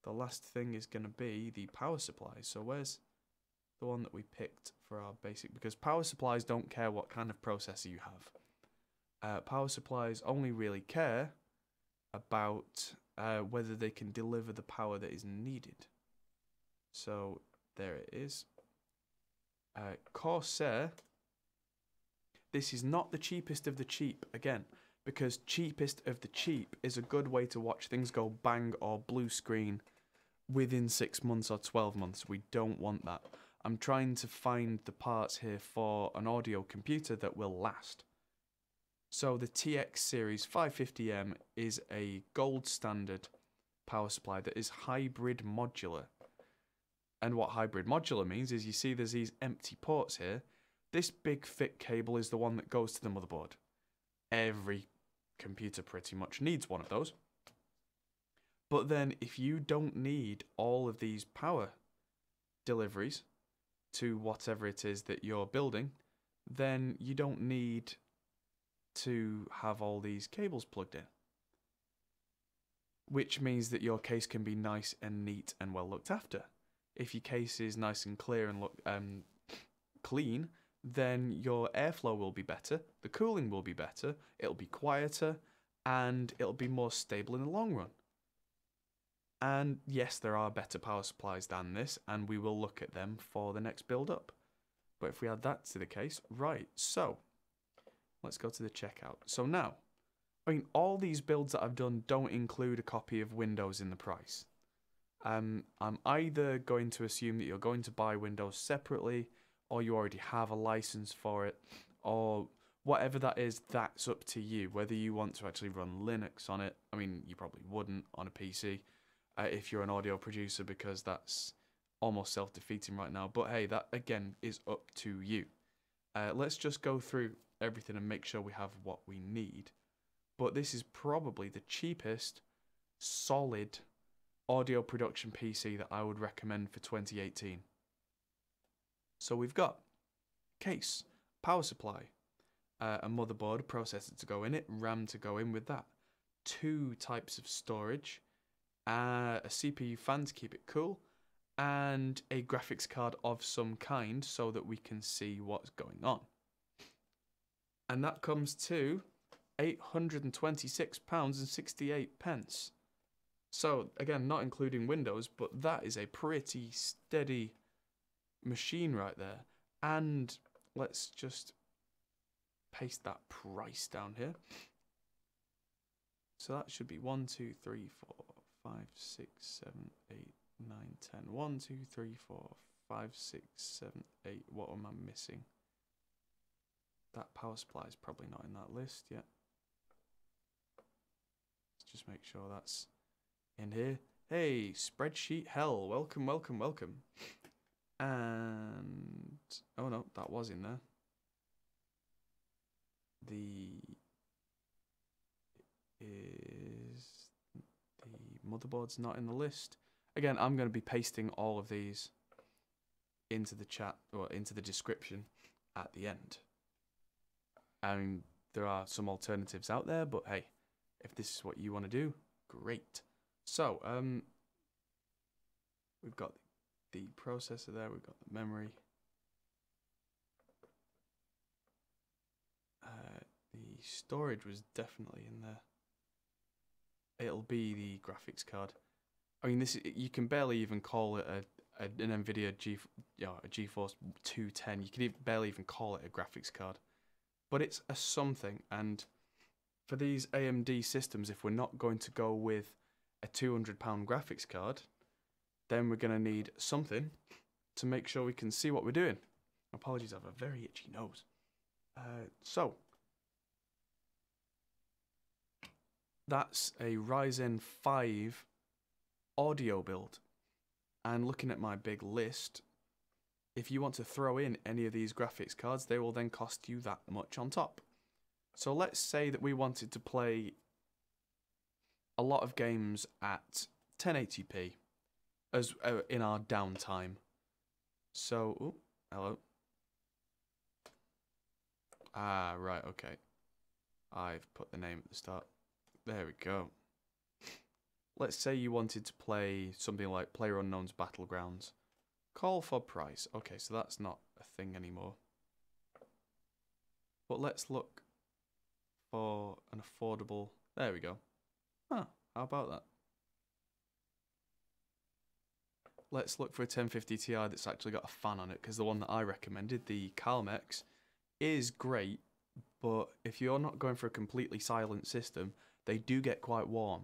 the last thing is going to be the power supply. So where's the one that we picked for our basic? Because power supplies don't care what kind of processor you have. Power supplies only really care about whether they can deliver the power that is needed. So there it is. Corsair. This is not the cheapest of the cheap, again, because cheapest of the cheap is a good way to watch things go bang or blue screen within 6 months or 12 months. We don't want that. I'm trying to find the parts here for an audio computer that will last. So the TX series 550M is a gold standard power supply that is hybrid modular. And what hybrid modular means is you see there's these empty ports here. This big thick cable is the one that goes to the motherboard. Every computer pretty much needs one of those. But then if you don't need all of these power deliveries to whatever it is that you're building, then you don't need to have all these cables plugged in. Which means that your case can be nice and neat and well looked after. If your case is nice and clear and look clean, then your airflow will be better, the cooling will be better, it'll be quieter, and it'll be more stable in the long run. And yes, there are better power supplies than this, and we will look at them for the next build up. But if we add that to the case, right, so let's go to the checkout. So now, I mean, all these builds that I've done don't include a copy of Windows in the price. I'm either going to assume that you're going to buy Windows separately, or you already have a license for it, or whatever that is, that's up to you. Whether you want to actually run Linux on it, I mean, you probably wouldn't on a PC if you're an audio producer, because that's almost self-defeating right now. But hey, that again is up to you. Let's just go through everything and make sure we have what we need. But this is probably the cheapest solid audio production PC that I would recommend for 2018. So we've got case, power supply, a motherboard, a processor to go in it, RAM to go in with that, 2 types of storage, a CPU fan to keep it cool, and a graphics card of some kind so that we can see what's going on. And that comes to £826.68. So again, not including Windows, but that is a pretty steady machine right there. And let's just paste that price down here. So that should be 1, 2, 3, 4, 5, 6, 7, 8, 9, 10. 1, 2, 3, 4, 5, 6, 7, 8. What am I missing? That power supply is probably not in that list yet. Let's just make sure that's in here. Hey, spreadsheet hell. Welcome, welcome, welcome. And oh no, that was in there. The motherboard's not in the list. Again, I'm going to be pasting all of these into the chat or into the description at the end. I mean, there are some alternatives out there, but hey, if this is what you want to do, great. So, we've got the processor there, we've got the memory. The storage was definitely in there. It'll be the graphics card. I mean, this you can barely even call it an NVIDIA a GeForce 210. You can barely even call it a graphics card, but it's a something. And for these AMD systems, if we're not going to go with a £200 graphics card, then we're going to need something to make sure we can see what we're doing. Apologies, I have a very itchy nose. So that's a Ryzen 5 audio build. And looking at my big list, if you want to throw in any of these graphics cards, they will then cost you that much on top. So let's say that we wanted to play a lot of games at 1080p as in our downtime. So, ooh, hello. Ah, right, okay. I've put the name at the start. There we go. Let's say you wanted to play something like PlayerUnknown's Battlegrounds. Call for price. Okay, so that's not a thing anymore. But let's look for an affordable... There we go. Huh, how about that? let's look for a 1050 Ti that's actually got a fan on it, because the one that I recommended, the Calmex, is great, but if you're not going for a completely silent system, they do get quite warm.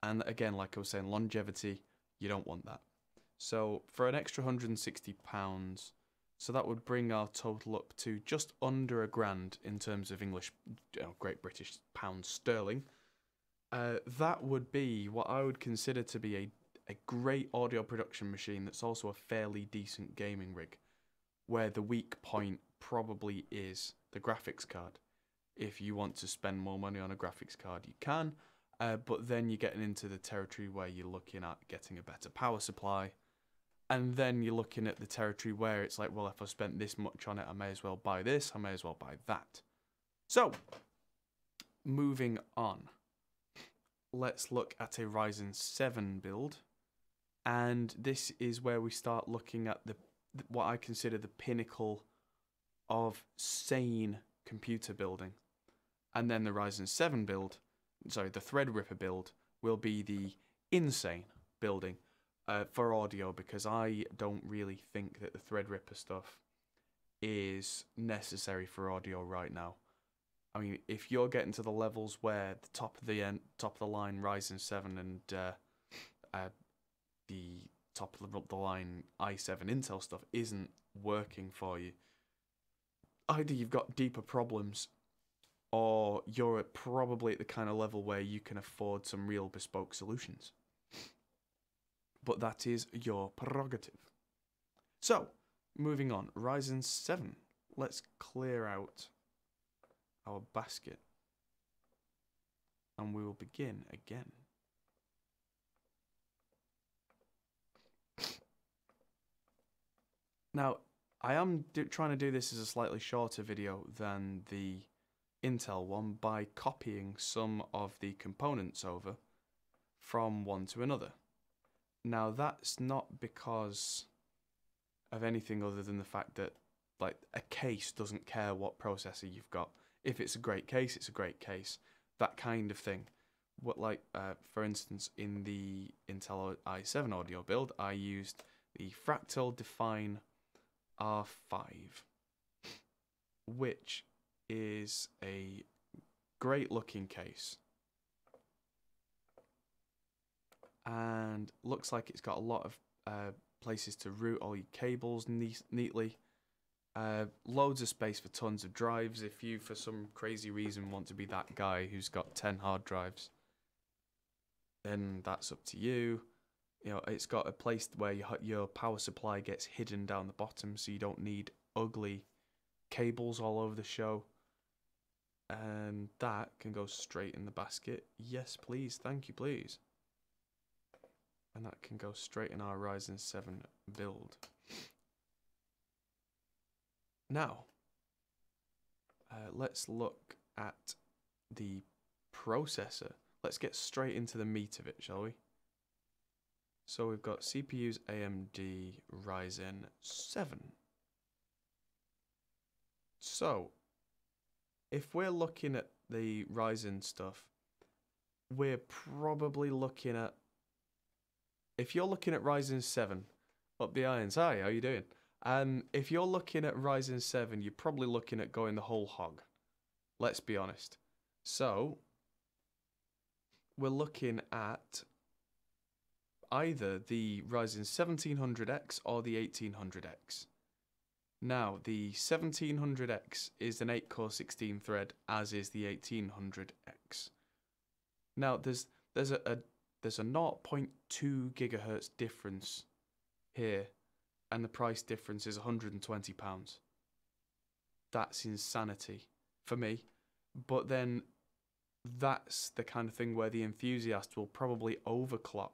And again, like I was saying, longevity, you don't want that. So for an extra £160, so that would bring our total up to just under £1,000 in terms of English, Great British pounds sterling. That would be what I would consider to be a great audio production machine that's also a fairly decent gaming rig, where the weak point probably is the graphics card. If you want to spend more money on a graphics card, you can, but then you're getting into the territory where you're looking at getting a better power supply, and then you're looking at the territory where it's like, well, if I spent this much on it, I may as well buy this, I may as well buy that. So, moving on, let's look at a Ryzen 7 build, and this is where we start looking at what I consider the pinnacle of sane computer building. And then the Ryzen 7 build, sorry, the Threadripper build, will be the insane building for audio, because I don't really think that the Threadripper stuff is necessary for audio right now. I mean, if you're getting to the levels where the top of the line Ryzen 7 and the top of the line i7 Intel stuff isn't working for you, either you've got deeper problems, or you're probably at the kind of level where you can afford some real bespoke solutions. But that is your prerogative. So, moving on, Ryzen 7. Let's clear out our basket, and we will begin again. Now, I am trying to do this as a slightly shorter video than the Intel one by copying some of the components over from one to another. Now, that's not because of anything other than the fact that, like, a case doesn't care what processor you've got. If it's a great case, it's a great case. That kind of thing. What, like, for instance, in the Intel i7 audio build, I used the Fractal Define R5, which is a great looking case, and looks like it's got a lot of places to route all your cables neatly, loads of space for tons of drives. If you for some crazy reason want to be that guy who's got 10 hard drives, then that's up to you. You know, it's got a place where your power supply gets hidden down the bottom, so you don't need ugly cables all over the show. And that can go straight in the basket. Yes, please. Thank you, please. And that can go straight in our Ryzen 7 build. Now, let's look at the processor. Let's get straight into the meat of it, shall we? So we've got CPUs AMD Ryzen 7. So, if we're looking at the Ryzen stuff, we're probably looking at, if you're looking at Ryzen 7, up the irons, hi, how you doing? If you're looking at Ryzen 7, you're probably looking at going the whole hog. Let's be honest. So, we're looking at either the Ryzen 1700X or the 1800X. Now, the 1700X is an 8-core 16-thread, as is the 1800X. Now, there's a 0.2 gigahertz difference here, and the price difference is £120. That's insanity for me. But then that's the kind of thing where the enthusiast will probably overclock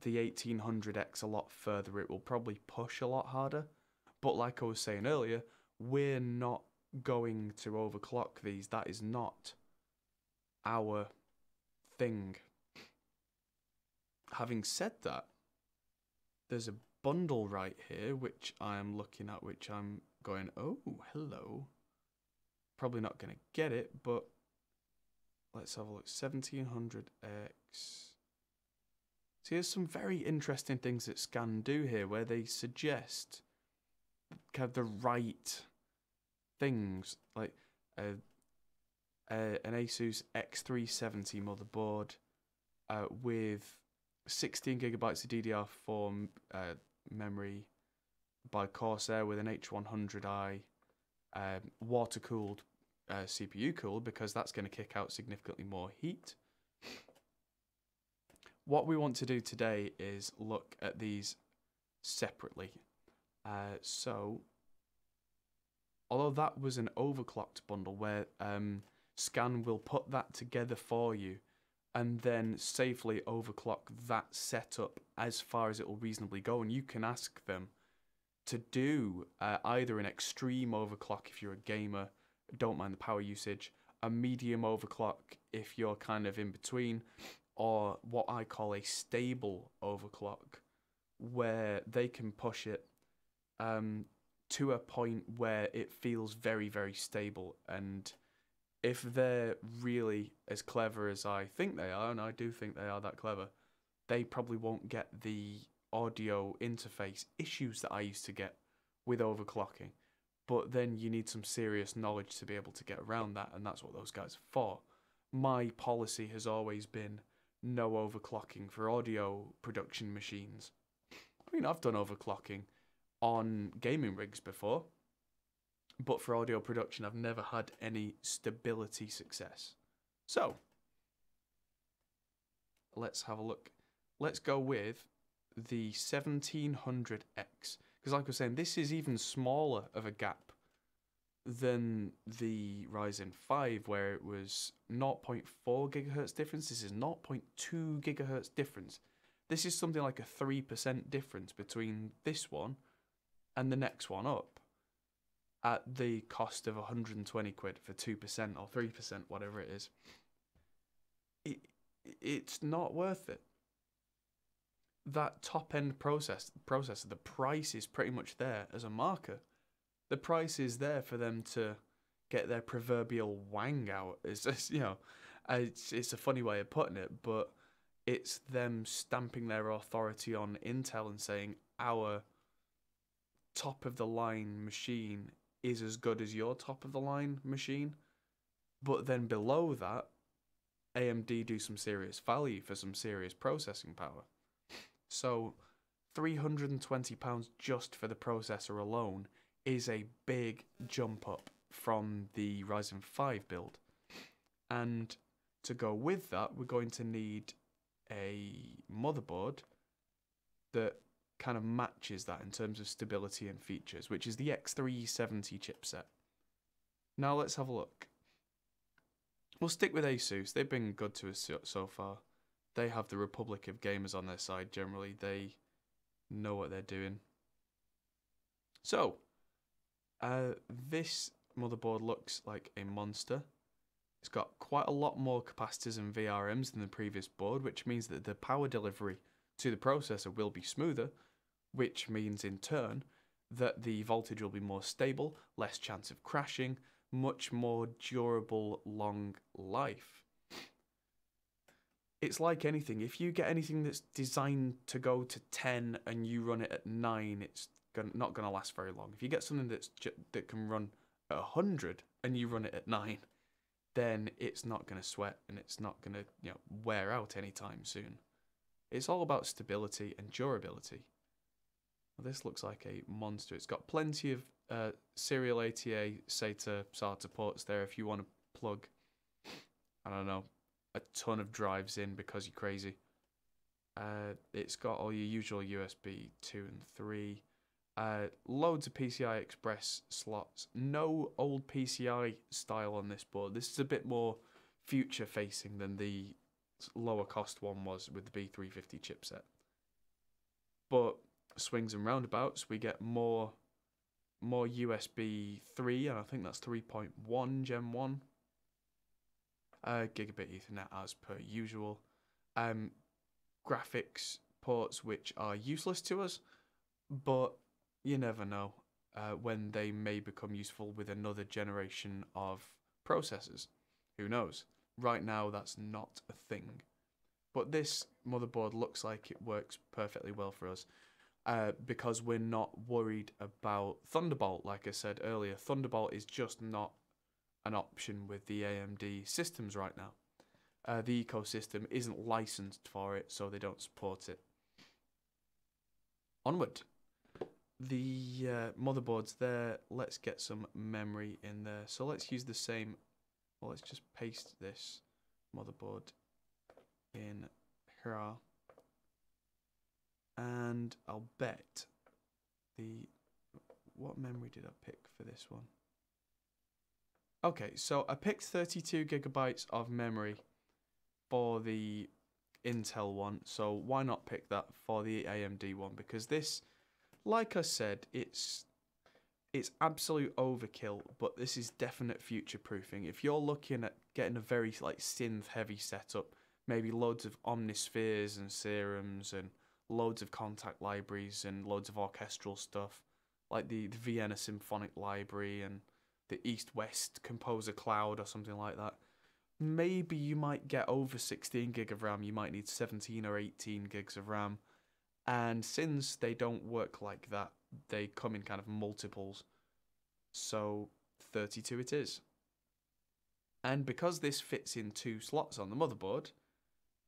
the 1800X a lot further. It will probably push a lot harder. But like I was saying earlier, we're not going to overclock these. That is not our thing. Having said that, there's a bundle right here, which I am looking at, which I'm going, oh, hello. Probably not going to get it, but let's have a look. 1700X. So here's some very interesting things that Scan do here, where they suggest kind of the right things, like an Asus X370 motherboard with 16 gigabytes of DDR4 memory by Corsair with an H100i water-cooled CPU cooled, because that's going to kick out significantly more heat. What we want to do today is look at these separately. So, although that was an overclocked bundle where Scan will put that together for you and then safely overclock that setup as far as it will reasonably go, and you can ask them to do either an extreme overclock if you're a gamer, don't mind the power usage, a medium overclock if you're kind of in between, or what I call a stable overclock, where they can push it to a point where it feels very, very stable. And if they're really as clever as I think they are, and I do think they are that clever, they probably won't get the audio interface issues that I used to get with overclocking. But then you need some serious knowledge to be able to get around that, and that's what those guys are for. My policy has always been no overclocking for audio production machines. I mean, I've done overclocking on gaming rigs before, but for audio production I've never had any stability success. So let's have a look. Let's go with the 1700X, because like I was saying, this is even smaller of a gap than the Ryzen 5, where it was 0.4 gigahertz difference. This is 0.2 gigahertz difference. This is something like a 3% difference between this one and the next one up, at the cost of 120 quid for 2% or 3%, whatever it is. It's not worth it. That top-end processor, the price is pretty much there as a marker. The price is there for them to get their proverbial wang out. It's just, you know, it's a funny way of putting it, but it's them stamping their authority on Intel and saying our top-of-the-line machine is as good as your top-of-the-line machine. But then below that, AMD do some serious value for some serious processing power. So £320 just for the processor alone is a big jump up from the Ryzen 5 build. And to go with that, we're going to need a motherboard that kind of matches that in terms of stability and features, which is the X370 chipset. Now let's have a look. We'll stick with Asus. They've been good to us so far. They have the Republic of Gamers on their side generally. They know what they're doing. So, this motherboard looks like a monster. It's got quite a lot more capacitors and VRMs than the previous board, which means that the power delivery to the processor will be smoother, which means in turn that the voltage will be more stable, less chance of crashing, much more durable, long life. It's like anything. If you get anything that's designed to go to 10 and you run it at 9, it's not going to last very long. If you get something that can run at 100 and you run it at 9, then it's not going to sweat and it's not going to wear out anytime soon. It's all about stability and durability. Well, this looks like a monster. It's got plenty of serial ATA SATA ports there if you want to plug, I don't know, a ton of drives in because you're crazy. It's got all your usual USB 2 and 3. Loads of PCI Express slots. No old PCI style on this board. This is a bit more future facing than the lower cost one was with the B350 chipset. But swings and roundabouts, we get more USB 3, and I think that's 3.1 Gen 1. Gigabit Ethernet as per usual. Graphics ports which are useless to us, but you never know when they may become useful with another generation of processors. Who knows? Right now that's not a thing. But this motherboard looks like it works perfectly well for us because we're not worried about Thunderbolt. Like I said earlier, Thunderbolt is just not an option with the AMD systems right now. The ecosystem isn't licensed for it, so they don't support it. Onward. The motherboard's there. Let's get some memory in there. So let's use the same. Well, let's just paste this motherboard in here. And I'll bet what memory did I pick for this one? Okay, so I picked 32 gigabytes of memory for the Intel one. So why not pick that for the AMD one? Because this, like I said, it's absolute overkill, but this is definite future proofing. If you're looking at getting a very like synth heavy setup, maybe loads of omnispheres and serums and loads of contact libraries and loads of orchestral stuff, like the Vienna Symphonic Library and the East-West Composer Cloud or something like that, maybe you might get over 16 gig of RAM. You might need 17 or 18 gigs of RAM. And since they don't work like that, they come in kind of multiples. So 32 it is. And because this fits in 2 slots on the motherboard,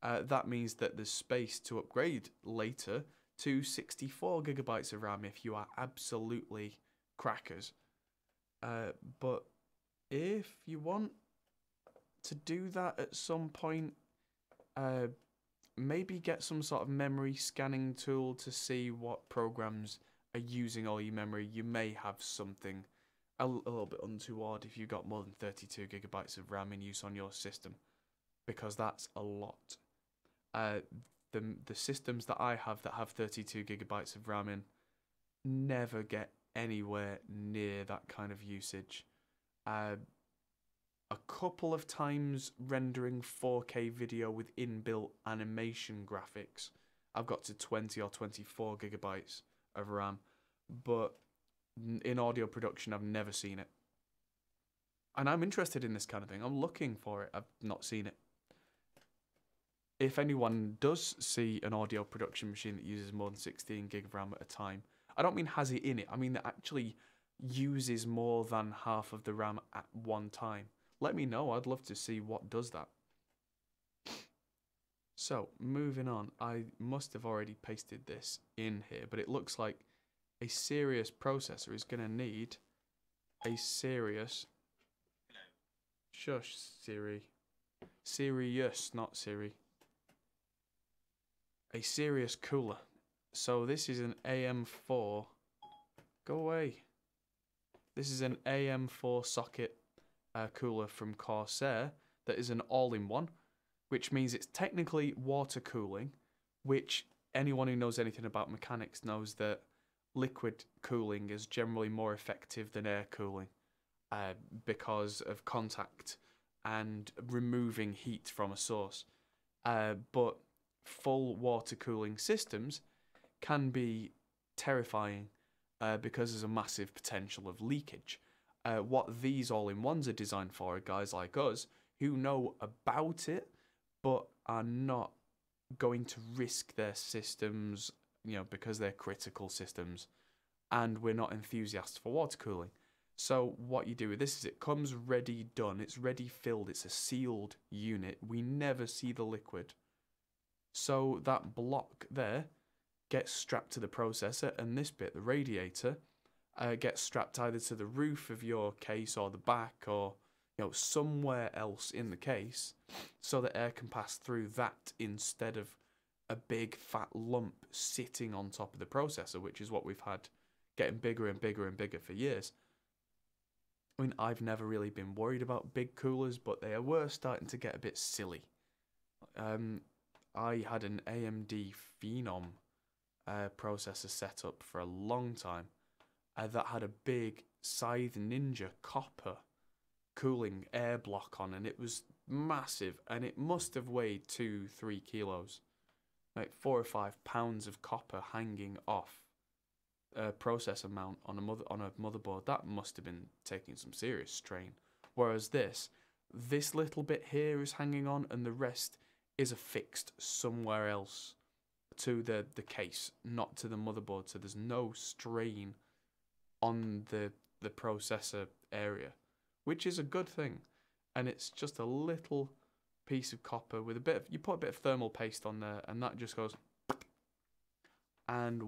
that means that there's space to upgrade later to 64 gigabytes of RAM if you are absolutely crackers. But if you want to do that at some point, maybe get some sort of memory scanning tool to see what programs are using all your memory. You may have something a little bit untoward if you've got more than 32 gigabytes of RAM in use on your system, because that's a lot. The systems that I have that have 32 gigabytes of RAM in never get anywhere near that kind of usage. A couple of times rendering 4K video with inbuilt animation graphics, I've got to 20 or 24 gigabytes of RAM, but in audio production I've never seen it. And I'm interested in this kind of thing. I'm looking for it. I've not seen it. If anyone does see an audio production machine that uses more than 16 gig of RAM at a time, I don't mean has it in it, I mean that actually uses more than half of the RAM at one time. Let me know, I'd love to see what does that. So, moving on, I must have already pasted this in here, but it looks like a serious processor is going to need a serious... Shush, Siri. Serious, not Siri. A serious cooler. So this is an AM4. Go away. This is an AM4 socket cooler from Corsair that is an all-in-one, which means it's technically water cooling, which anyone who knows anything about mechanics knows that liquid cooling is generally more effective than air cooling because of contact and removing heat from a source. But full water cooling systems can be terrifying because there's a massive potential of leakage. What these all-in-ones are designed for are guys like us who know about it but are not going to risk their systems, because they're critical systems, and we're not enthusiasts for water cooling. So what you do with this is it comes ready done, it's ready filled, it's a sealed unit. We never see the liquid. So that block there gets strapped to the processor, and this bit, the radiator, gets strapped either to the roof of your case or the back or somewhere else in the case so that air can pass through that instead of a big fat lump sitting on top of the processor, which is what we've had getting bigger and bigger and bigger for years. I mean, I've never really been worried about big coolers, but they were starting to get a bit silly. I had an AMD Phenom processor set up for a long time that had a big Scythe Ninja copper cooling air block on, and it was massive, and it must have weighed 2-3 kilos, like 4 or 5 pounds of copper hanging off a processor mount on a motherboard. That must have been taking some serious strain. Whereas this little bit here is hanging on, and the rest is affixed somewhere else to the case, not to the motherboard. So there's no strain on the processor area, which is a good thing. And it's just a little piece of copper with a bit of, you put a bit of thermal paste on there, and that just goes and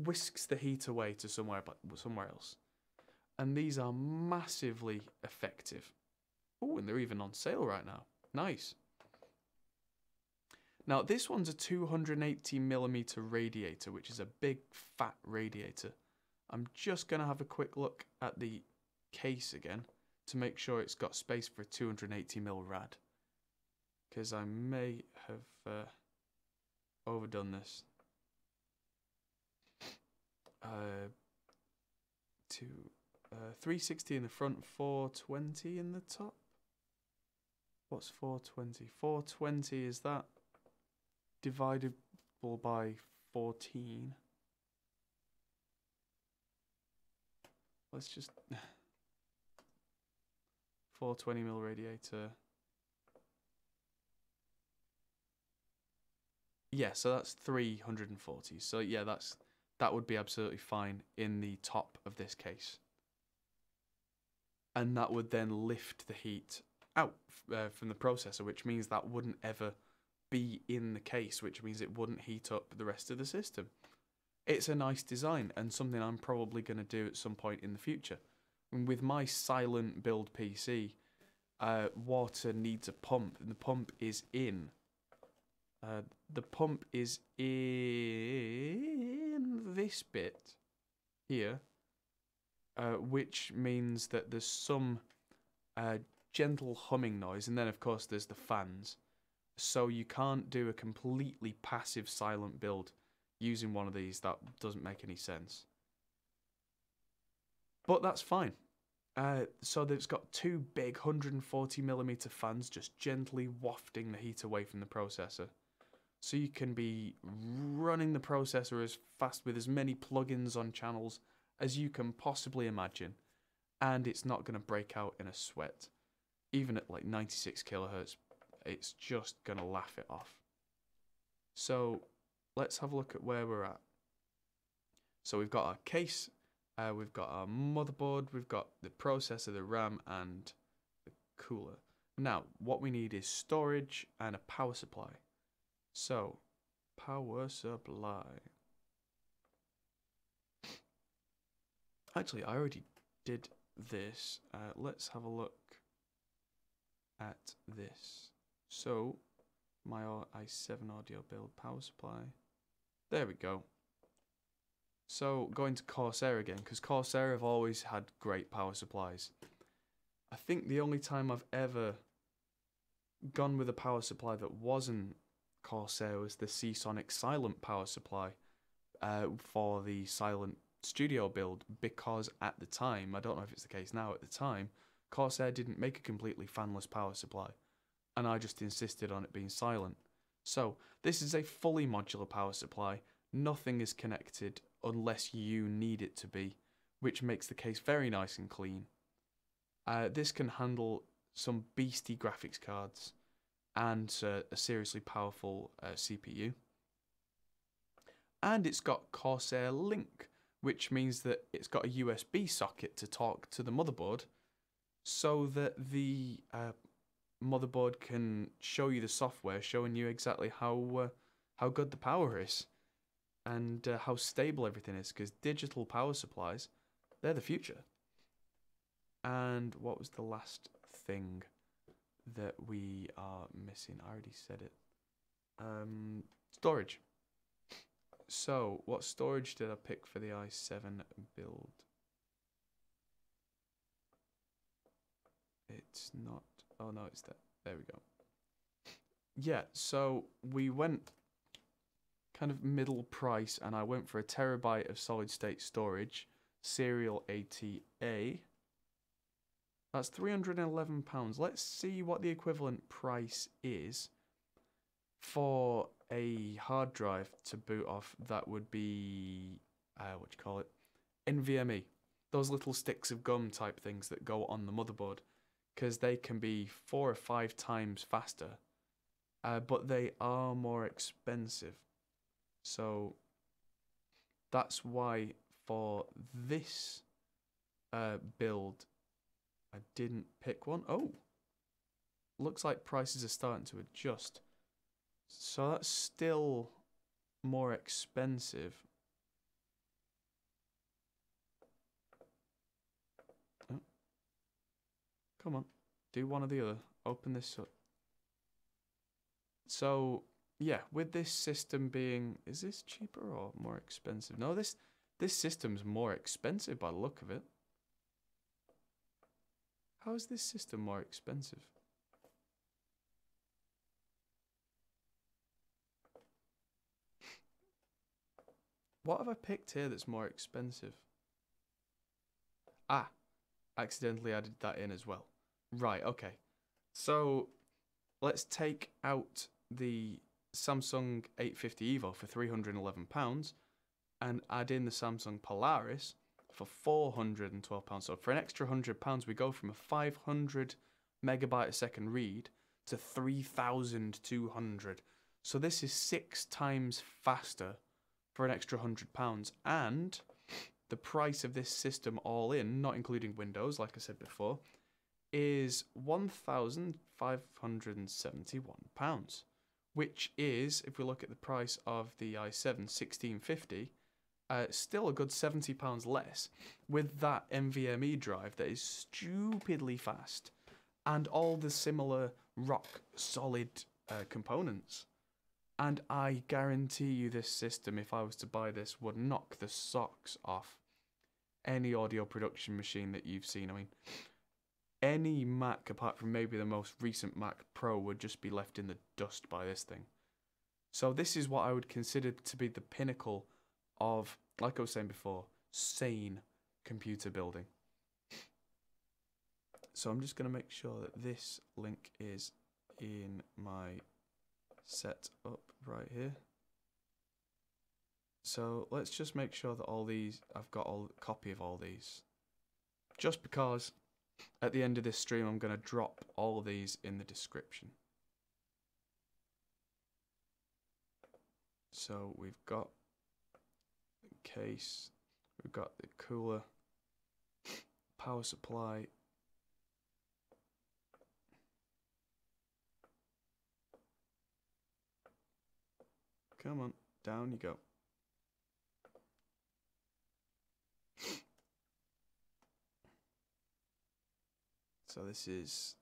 whisks the heat away to somewhere else. And these are massively effective. Oh, and they're even on sale right now. Nice. Now, this one's a 280mm radiator, which is a big, fat radiator. I'm just going to have a quick look at the case again to make sure it's got space for a 280mm rad. Because I may have overdone this. 360 in the front, 420 in the top. What's 420? 420 is that dividable by 14. Let's just 420mm radiator. Yeah, so that's 340. So yeah, that would be absolutely fine in the top of this case. And that would then lift the heat out from the processor, which means that wouldn't ever be in the case, which means it wouldn't heat up the rest of the system. It's a nice design and something I'm probably going to do at some point in the future. And with my silent build PC, water needs a pump, and the pump is in. The pump is in this bit here, which means that there's some gentle humming noise, and then of course there's the fans. So you can't do a completely passive silent build using one of these. That doesn't make any sense. But that's fine. So it's got two big 140mm fans just gently wafting the heat away from the processor. So you can be running the processor as fast with as many plugins on channels as you can possibly imagine. And it's not going to break out in a sweat. Even at like 96 kilohertz, it's just going to laugh it off. So let's have a look at where we're at. So we've got our case, we've got our motherboard, we've got the processor, the RAM, and the cooler. Now, what we need is storage and a power supply. So, power supply. Actually, I already did this. Let's have a look at this. So, my i7 audio build power supply. There we go. So, going to Corsair again, because Corsair have always had great power supplies. I think the only time I've ever gone with a power supply that wasn't Corsair was the Seasonic Silent power supply for the Silent Studio build, because at the time, I don't know if it's the case now, at the time, Corsair didn't make a completely fanless power supply, and I just insisted on it being silent. So, this is a fully modular power supply. Nothing is connected unless you need it to be, which makes the case very nice and clean. This can handle some beastie graphics cards and a seriously powerful CPU. And it's got Corsair Link, which means that it's got a USB socket to talk to the motherboard, so that the motherboard can show you the software, showing you exactly how good the power is and how stable everything is, because digital power supplies, they're the future. And what was the last thing that we are missing? I already said it. Storage. So, what storage did I pick for the i7 build? It's not... Oh, no, it's that. There we go. Yeah, so we went kind of middle price, and I went for a terabyte of solid-state storage, serial ATA. That's £311. Let's see what the equivalent price is for a hard drive to boot off. That would be, what do you call it? NVMe. Those little sticks of gum type things that go on the motherboard, because they can be 4 or 5 times faster but they are more expensive. So that's why for this build, I didn't pick one. Oh, looks like prices are starting to adjust. So that's still more expensive. Oh. Come on, do one or the other. Open this up. So yeah, with this system being, is this cheaper or more expensive? No, this system's more expensive by the look of it. How is this system more expensive? What have I picked here that's more expensive? Ah, accidentally added that in as well. Right, okay. So let's take out the Samsung 850 EVO for £311 and add in the Samsung Polaris for £412. So for an extra £100, we go from a 500 megabyte a second read to 3,200. So this is 6 times faster for an extra £100, and the price of this system all in, not including Windows, like I said before, is £1,571, which is, if we look at the price of the i7 1650, still a good £70 less, with that NVMe drive that is stupidly fast and all the similar rock solid components. And I guarantee you this system, if I was to buy this, would knock the socks off any audio production machine that you've seen. I mean, any Mac, apart from maybe the most recent Mac Pro, would just be left in the dust by this thing. So this is what I would consider to be the pinnacle of, like I was saying before, sane computer building. So I'm just going to make sure that this link is in my setup right here. So let's just make sure that all these, I've got a copy of all these. Just because at the end of this stream, I'm going to drop all of these in the description. So we've got the case, we've got the cooler, power supply, come on, down you go. So this is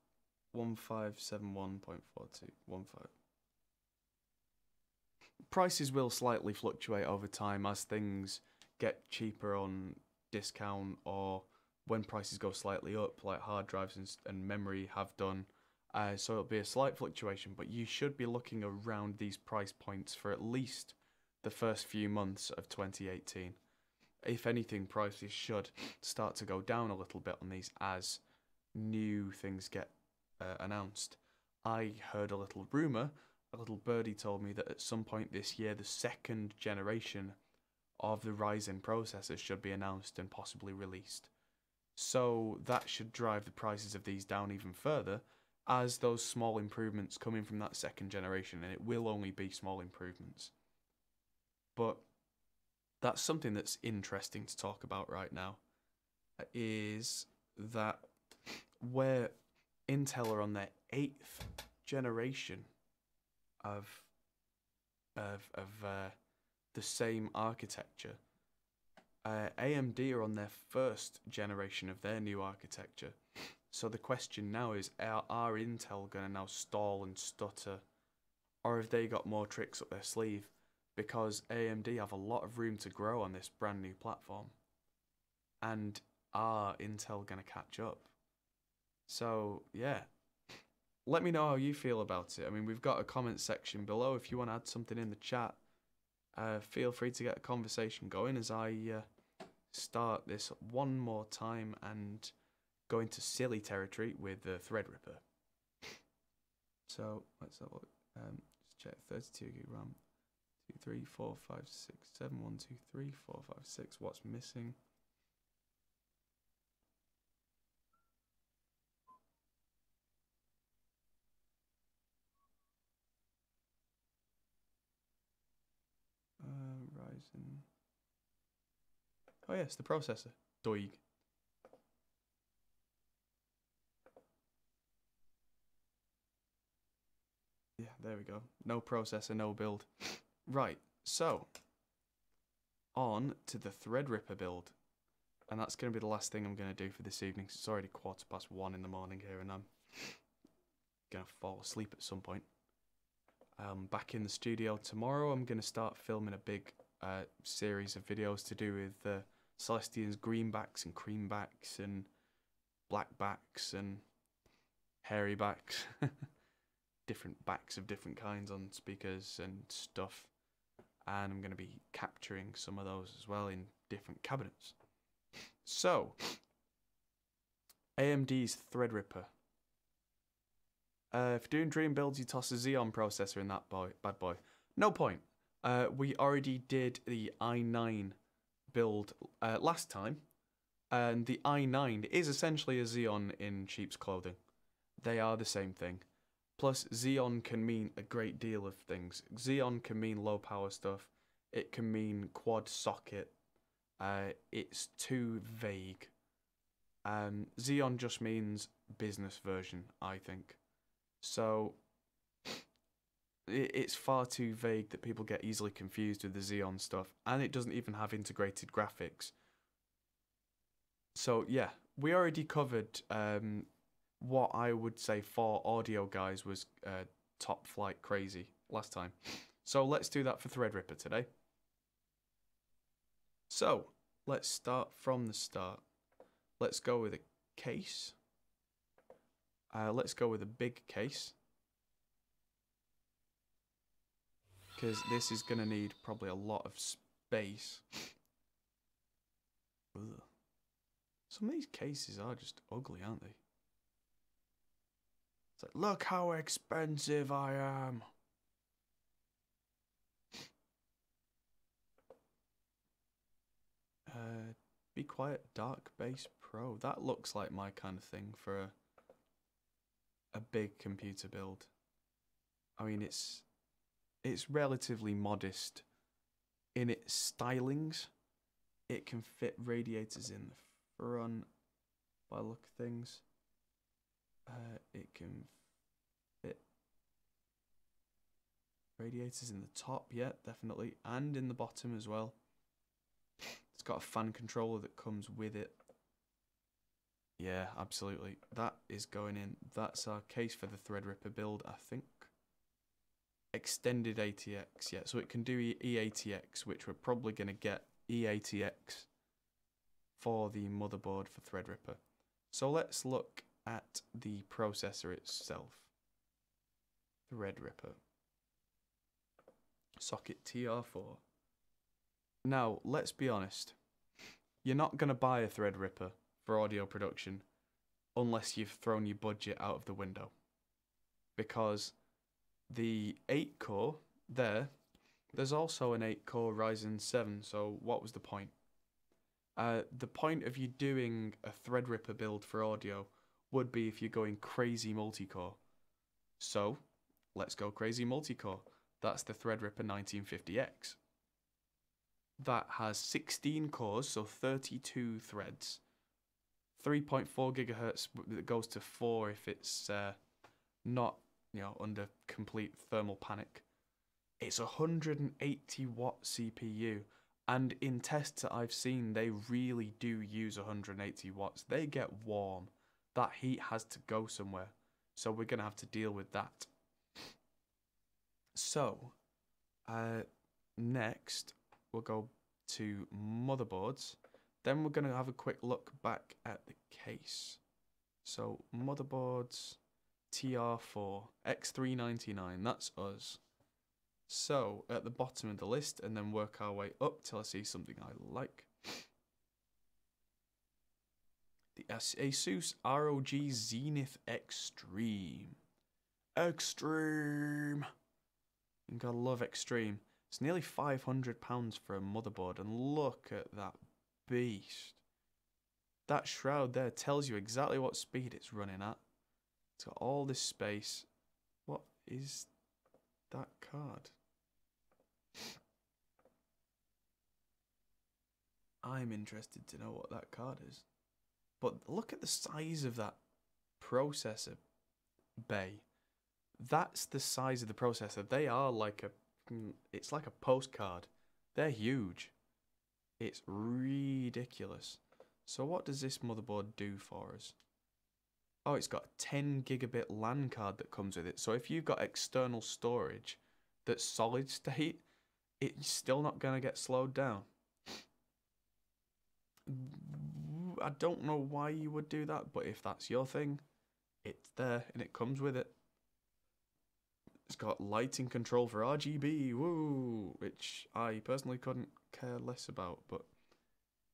1571.4215. Prices will slightly fluctuate over time as things get cheaper on discount, or when prices go slightly up, like hard drives and memory have done. So it'll be a slight fluctuation, but you should be looking around these price points for at least the first few months of 2018. If anything, prices should start to go down a little bit on these as new things get announced. I heard a little rumour, a little birdie told me that at some point this year, the second generation of the Ryzen processors should be announced and possibly released. So that should drive the prices of these down even further, as those small improvements come in from that second generation, and it will only be small improvements. But that's something that's interesting to talk about right now, is that where Intel are on their 8th generation of the same architecture, AMD are on their 1st generation of their new architecture. So the question now is, are Intel going to now stall and stutter, or have they got more tricks up their sleeve? Because AMD have a lot of room to grow on this brand new platform. And are Intel going to catch up? So, yeah. Let me know how you feel about it. I mean, we've got a comment section below. If you want to add something in the chat, feel free to get a conversation going as I start this one more time and go into silly territory with the Threadripper. So, let's have a look. Just check 32 gig RAM. 2, 3, 4, 5, 6, 7, 1, 2, 3, 4, 5, 6. What's missing? Ryzen. Oh yes, the processor. Doig. Yeah, there we go. No processor, no build. Right, so on to the Threadripper build. And that's going to be the last thing I'm going to do for this evening. It's already 1:15 in the morning here, and I'm going to fall asleep at some point. Back in the studio tomorrow. I'm going to start filming a big series of videos to do with Celestian's greenbacks and creambacks and blackbacks and hairy backs. Different backs of different kinds on speakers and stuff. And I'm going to be capturing some of those as well in different cabinets. So, AMD's Threadripper. If you're doing dream builds, you toss a Xeon processor in that bad boy. No point. We already did the i9 build last time, and the i9 is essentially a Xeon in sheep's clothing. They are the same thing. Plus, Xeon can mean a great deal of things. Xeon can mean low power stuff. It can mean quad socket. It's too vague. Xeon just means business version, I think. So, it's far too vague that people get easily confused with the Xeon stuff. And it doesn't even have integrated graphics. So, yeah, we already covered what I would say for audio guys was top flight crazy last time. So, let's do that for Threadripper today. So, let's start from the start. Let's go with a case. Let's go with a big case. Because this is going to need probably a lot of space. Ugh. Some of these cases are just ugly, aren't they? It's like, look how expensive I am. Be Quiet Dark Base Pro. That looks like my kind of thing for a big computer build. I mean, it's relatively modest in its stylings. It can fit radiators in the front by the look of things. It can fit radiators in the top, yeah, definitely, and in the bottom as well. It's got a fan controller that comes with it. Yeah, absolutely. That is going in. That's our case for the Threadripper build, I think. Extended ATX, yeah. So it can do eATX, which we're probably going to get eATX for the motherboard for Threadripper. So let's look at the processor itself. Threadripper. Socket TR4. Now, let's be honest. You're not going to buy a Threadripper for audio production unless you've thrown your budget out of the window. Because the 8-core there's also an 8-core Ryzen 7, so what was the point? The point of you doing a Threadripper build for audio would be if you're going crazy multi-core. So, let's go crazy multi-core. That's the Threadripper 1950X. That has 16 cores, so 32 threads. 3.4 gigahertz that goes to 4 if it's not, under complete thermal panic. It's a 180 watt CPU, and in tests that I've seen, they really do use 180 watts. They get warm. That heat has to go somewhere, so we're going to have to deal with that. So, next, we'll go to motherboards. Then we're going to have a quick look back at the case. So, motherboards, TR4, X399, that's us. So, at the bottom of the list, and then work our way up till I see something I like. The Asus ROG Zenith Extreme. Extreme! You gotta love Extreme. It's nearly £500 for a motherboard, and look at that beast. That shroud there tells you exactly what speed it's running at. It's got all this space. What is that card? I'm interested to know what that card is. But look at the size of that processor bay. That's the size of the processor. They are like it's like a postcard. They're huge. It's ridiculous. So what does this motherboard do for us? Oh, it's got a 10 gigabit LAN card that comes with it. So if you've got external storage that's solid state, it's still not going to get slowed down. I don't know why you would do that, but if that's your thing, it's there and it comes with it. It's got lighting control for RGB, woo, which I personally couldn't care less about, but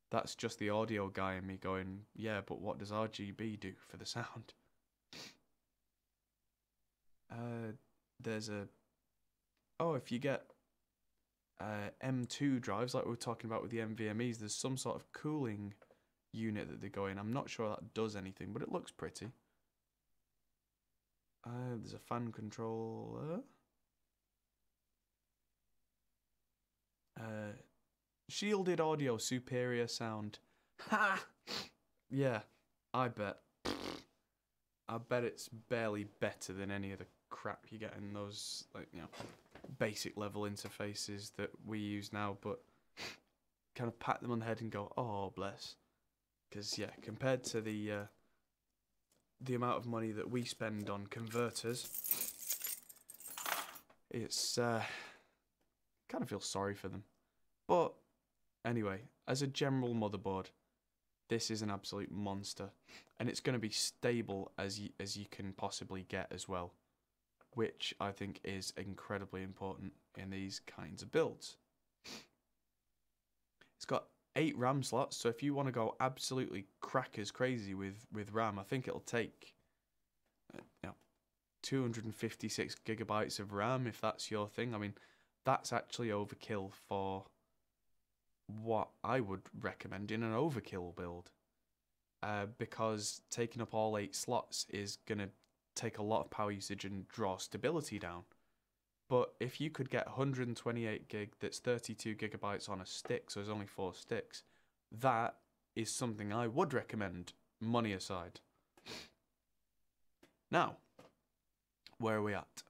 that's just the audio guy in me going, yeah, but what does RGB do for the sound? There's a... Oh, if you get M2 drives, like we were talking about with the NVMEs, there's some sort of cooling unit that they go in. I'm not sure that does anything, but it looks pretty. There's a fan controller. Shielded audio, superior sound. Ha! Yeah, I bet. I bet it's barely better than any of the crap you get in those, like, you know, basic level interfaces that we use now, but kind of pat them on the head and go, oh, bless. Because, yeah, compared to the amount of money that we spend on converters, it's kind of feel sorry for them. But anyway, as a general motherboard, this is an absolute monster, and it's going to be stable as you can possibly get as well, which I think is incredibly important in these kinds of builds. It's got 8 RAM slots, so if you want to go absolutely crackers crazy with RAM, I think it'll take 256 gigabytes of RAM if that's your thing. I mean, that's actually overkill for what I would recommend in an overkill build, because taking up all 8 slots is going to take a lot of power usage and draw stability down. But if you could get 128 gig that's 32 gigabytes on a stick, so there's only 4 sticks, that is something I would recommend, money aside. Now, where are we at?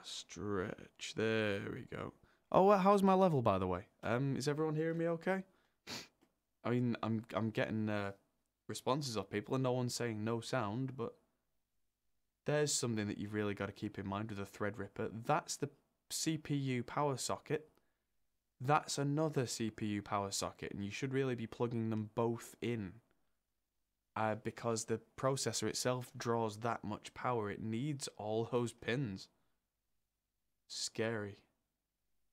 Stretch, there we go. Oh, how's my level, by the way? Is everyone hearing me okay? I mean, I'm getting responses off people and no one's saying no sound, but there's something that you've really got to keep in mind with a Threadripper. That's the CPU power socket. That's another CPU power socket, and you should really be plugging them both in, because the processor itself draws that much power. It needs all those pins. Scary.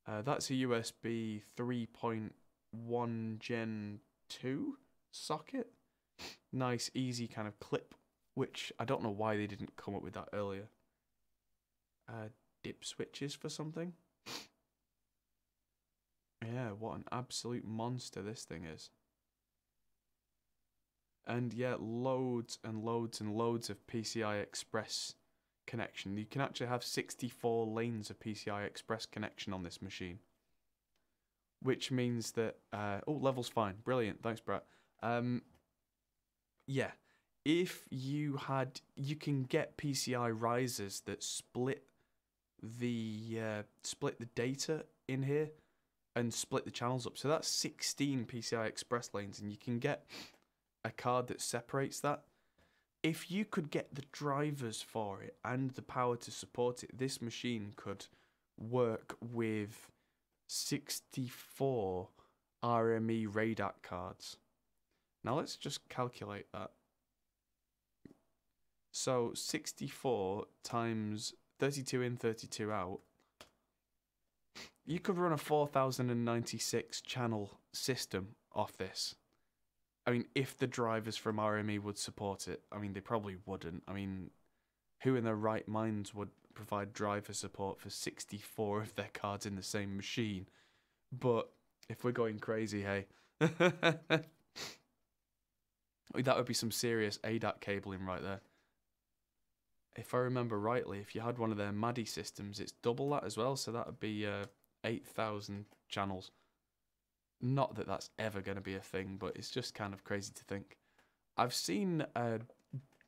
That's a USB 3.1 Gen 2 socket. Nice, easy kind of clip, which I don't know why they didn't come up with that earlier. Dip switches for something. Yeah, what an absolute monster this thing is. And yeah, loads and loads and loads of PCI Express connection. You can actually have 64 lanes of PCI Express connection on this machine, which means that oh, level's fine, brilliant, thanks Brett. Yeah, if you can get PCI risers that split the data in here and split the channels up, so that's 16 PCI Express lanes, and you can get a card that separates that. If you could get the drivers for it and the power to support it, this machine could work with 64 RME RAID cards. Now let's just calculate that. So 64 times 32 in, 32 out. You could run a 4096 channel system off this. I mean, if the drivers from RME would support it. I mean, they probably wouldn't. I mean, who in their right minds would provide driver support for 64 of their cards in the same machine? But if we're going crazy, hey. That would be some serious ADAT cabling right there. If I remember rightly, if you had one of their MADI systems, it's double that as well, so that would be 8,000 channels. Not that that's ever going to be a thing, but it's just kind of crazy to think. I've seen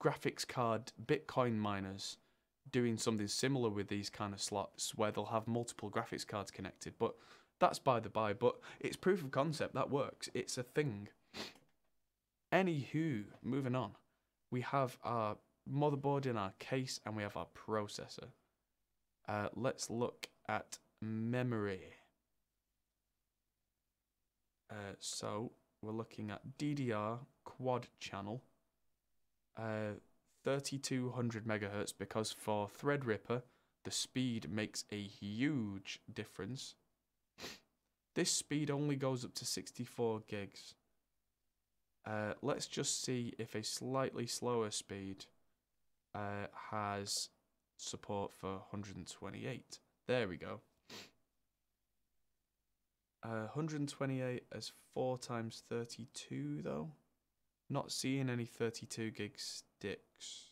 graphics card Bitcoin miners doing something similar with these kind of slots where they'll have multiple graphics cards connected, but that's by the by. But it's proof of concept, that works. It's a thing. Anywho, moving on. We have our motherboard in our case and we have our processor. Let's look at memory. So we're looking at DDR quad channel, 3200 megahertz, because for Threadripper the speed makes a huge difference. This speed only goes up to 64 gigs. Let's just see if a slightly slower speed has support for 128. There we go. 128 as 4 times 32 though. Not seeing any 32 gig sticks.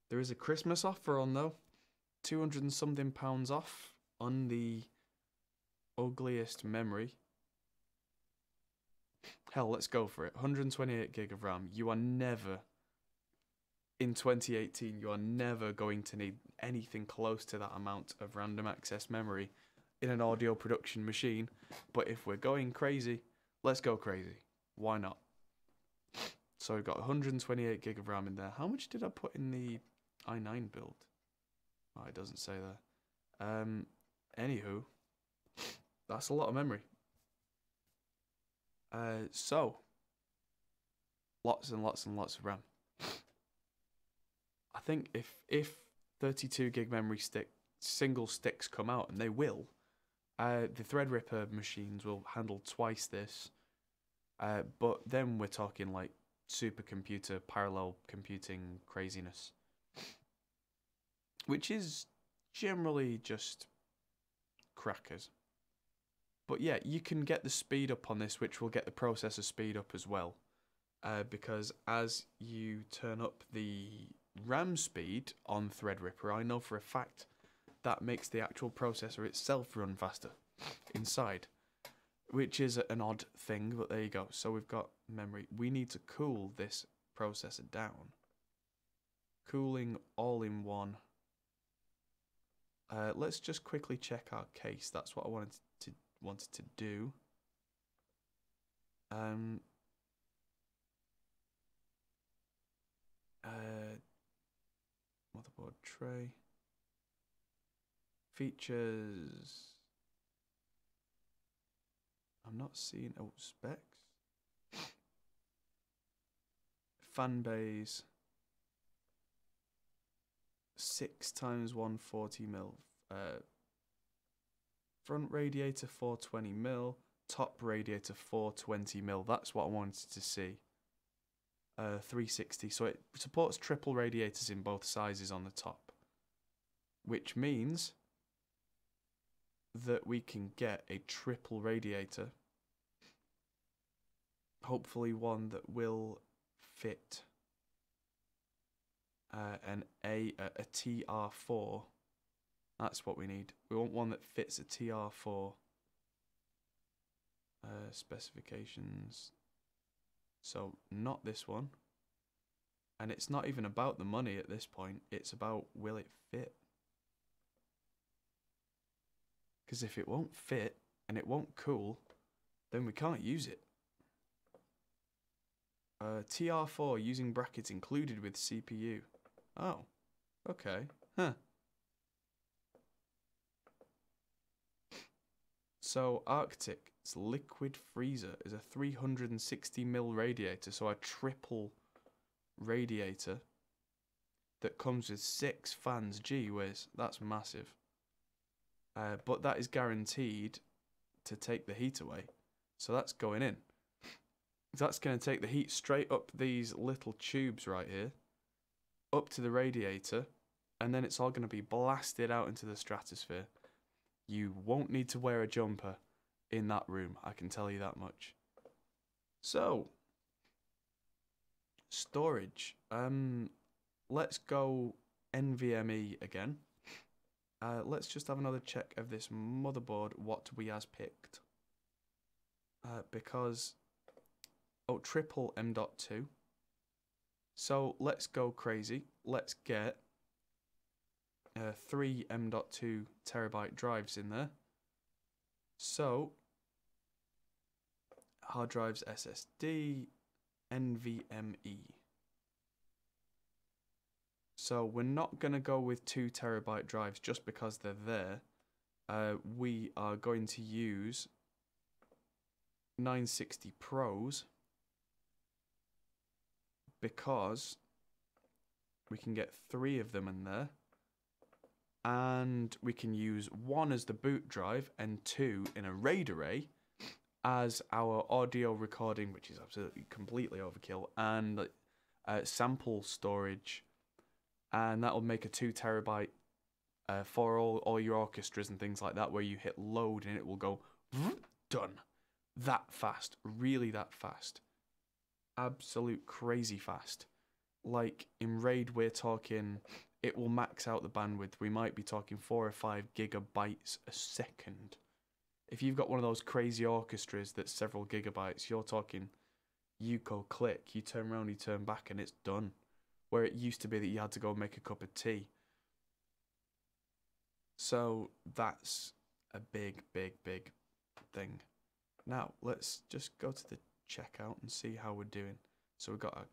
There is a Christmas offer on though. 200 and something pounds off on the ugliest memory. Hell, let's go for it. 128 gig of RAM. You are never, in 2018, you are never going to need anything close to that amount of random access memory in an audio production machine. But if we're going crazy, let's go crazy. Why not? So we've got 128 gig of RAM in there. How much did I put in the i9 build? Oh, it doesn't say there. Anywho, that's a lot of memory. So, lots and lots and lots of RAM. I think if 32 gig memory single sticks come out, and they will, the Threadripper machines will handle twice this. But then we're talking like supercomputer parallel computing craziness, which is generally just crackers. But yeah, you can get the speed up on this, which will get the processor speed up as well. Because as you turn up the RAM speed on Threadripper, I know for a fact that makes the actual processor itself run faster inside. Which is an odd thing, but there you go. So we've got memory. We need to cool this processor down. Cooling all in one. Let's just quickly check our case. That's what I wanted to do. Motherboard tray. Features. I'm not seeing specs. Fan bays. 6 times 140mm. Front radiator 420mm. Top radiator 420mm. That's what I wanted to see. 360. So it supports triple radiators in both sizes on the top, which means that we can get a triple radiator, hopefully one that will fit a TR4. That's what we need. We want one that fits a TR4. Specifications. So not this one. And it's not even about the money at this point. It's about, will it fit? Because if it won't fit and it won't cool, then we can't use it. TR4 using brackets included with CPU. Oh, okay. Huh. So Arctic's liquid freezer is a 360mm radiator, so a triple radiator that comes with 6 fans. Gee whiz, that's massive. But that is guaranteed to take the heat away. So that's going in. That's going to take the heat straight up these little tubes right here, up to the radiator, and then it's all going to be blasted out into the stratosphere. You won't need to wear a jumper in that room, I can tell you that much. So, storage. Let's go NVMe again. Let's just have another check of this motherboard, what we has picked. Because, triple M.2. So let's go crazy. Let's get 3 M.2 terabyte drives in there. So, hard drives, SSD, NVMe. So we're not going to go with 2 terabyte drives just because they're there. We are going to use 960 Pros because we can get 3 of them in there, and we can use 1 as the boot drive and 2 in a RAID array as our audio recording, which is absolutely completely overkill, and sample storage, and that'll make a 2 terabyte for all your orchestras and things like that, where you hit load and it will go done. That fast, really that fast. Absolute crazy fast. Like in RAID, we're talking, it will max out the bandwidth. We might be talking 4 or 5 gigabytes a second. If you've got one of those crazy orchestras that's several gigabytes, you're talking, you go click, you turn around, you turn back, and it's done. Where it used to be that you had to go make a cup of tea. So that's a big, big, big thing. Now, let's just go to the checkout and see how we're doing. So we've got a,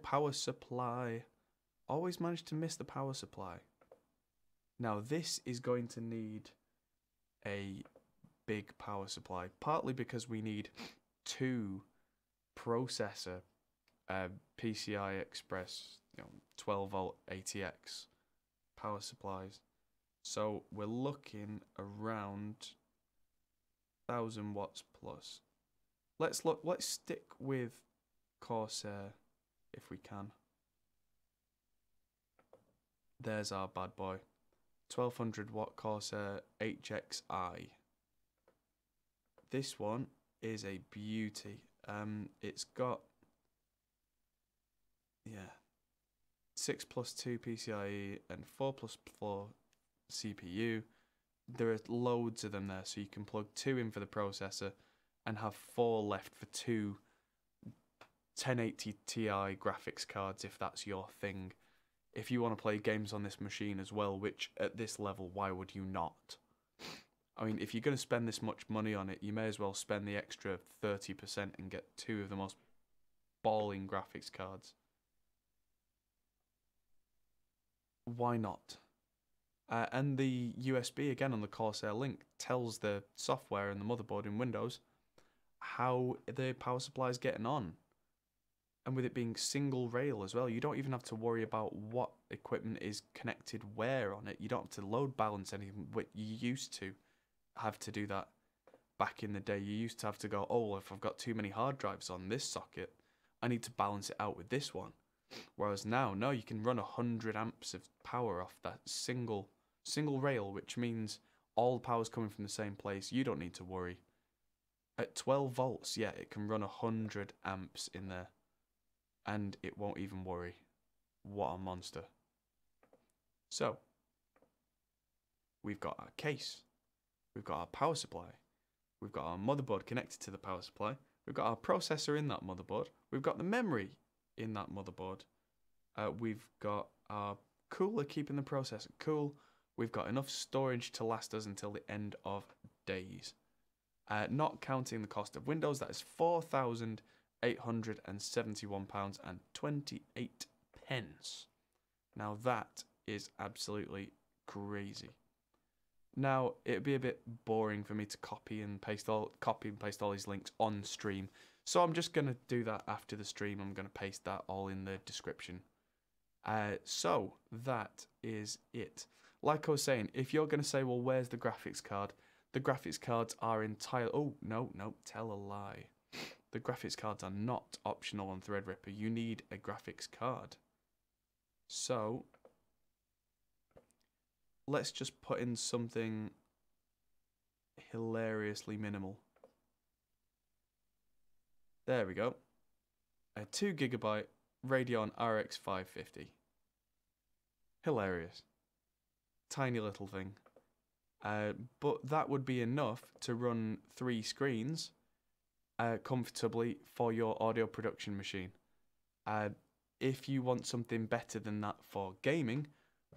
power supply. Always managed to miss the power supply. Now, this is going to need a big power supply, partly because we need 2 processor PCI Express, 12 volt ATX power supplies. So we're looking around 1000 watts plus. Let's stick with Corsair if we can. There's our bad boy, 1200 watt Corsair HXI. This one is a beauty. It's got 6+2 PCIe and 4+4 CPU. There are loads of them there, so you can plug 2 in for the processor and have 4 left for 2 1080 Ti graphics cards if that's your thing. If you want to play games on this machine as well, which at this level, why would you not? I mean, if you're going to spend this much money on it, you may as well spend the extra 30% and get 2 of the most balling graphics cards. Why not? And the USB, again, on the Corsair link, tells the software and the motherboard in Windows how the power supply is getting on. And with it being single rail as well, you don't even have to worry about what equipment is connected where on it. You don't have to load balance anything. You used to have to do that back in the day. You used to have to go, if I've got too many hard drives on this socket, I need to balance it out with this one. Whereas now, no, you can run 100 amps of power off that single rail, which means all the power's coming from the same place. You don't need to worry. At 12 volts, yeah, it can run 100 amps in there, and it won't even worry. What a monster. So, we've got our case, we've got our power supply, we've got our motherboard connected to the power supply, we've got our processor in that motherboard, we've got the memory in that motherboard, we've got our cooler keeping the processor cool, we've got enough storage to last us until the end of days. Not counting the cost of Windows, that is £4,871.28. Now that is absolutely crazy. Now it'd be a bit boring for me to copy and paste all these links on stream, so I'm just gonna do that after the stream. I'm gonna paste that all in the description. So that is it. Like I was saying, if you're gonna say, well, where's the graphics card? The graphics cards are entirely... Oh, no, tell a lie. The graphics cards are not optional on Threadripper. You need a graphics card. So, let's just put in something hilariously minimal. There we go. A 2GB Radeon RX 550. Hilarious. tiny little thing. But that would be enough to run 3 screens comfortably for your audio production machine. If you want something better than that for gaming,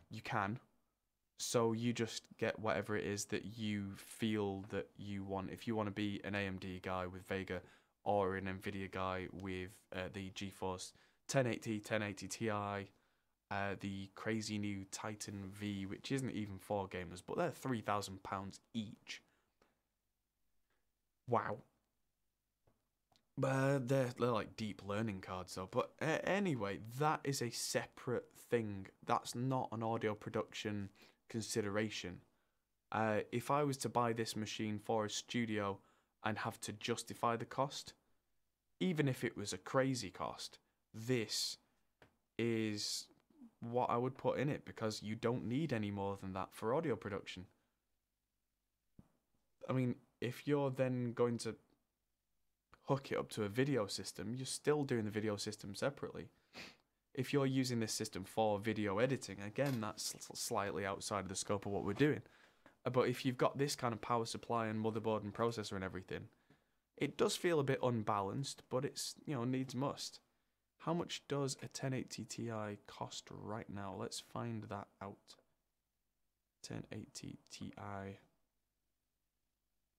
you can. So you just get whatever it is that you feel that you want. If you want to be an AMD guy with Vega, or an NVIDIA guy with the GeForce 1080, 1080 Ti, the crazy new Titan V, which isn't even for gamers, but they're £3,000 each. Wow. They're like deep learning cards though. But anyway, that is a separate thing. That's not an audio production consideration. If I was to buy this machine for a studio and have to justify the cost, even if it was a crazy cost, this is what I would put in it, because you don't need any more than that for audio production. I mean, if you're then going to hook it up to a video system, you're still doing the video system separately. If you're using this system for video editing, again, that's slightly outside of the scope of what we're doing. But if you've got this kind of power supply and motherboard and processor and everything, it does feel a bit unbalanced, but it's, you know, needs must. How much does a 1080 Ti cost right now? Let's find that out. 1080 Ti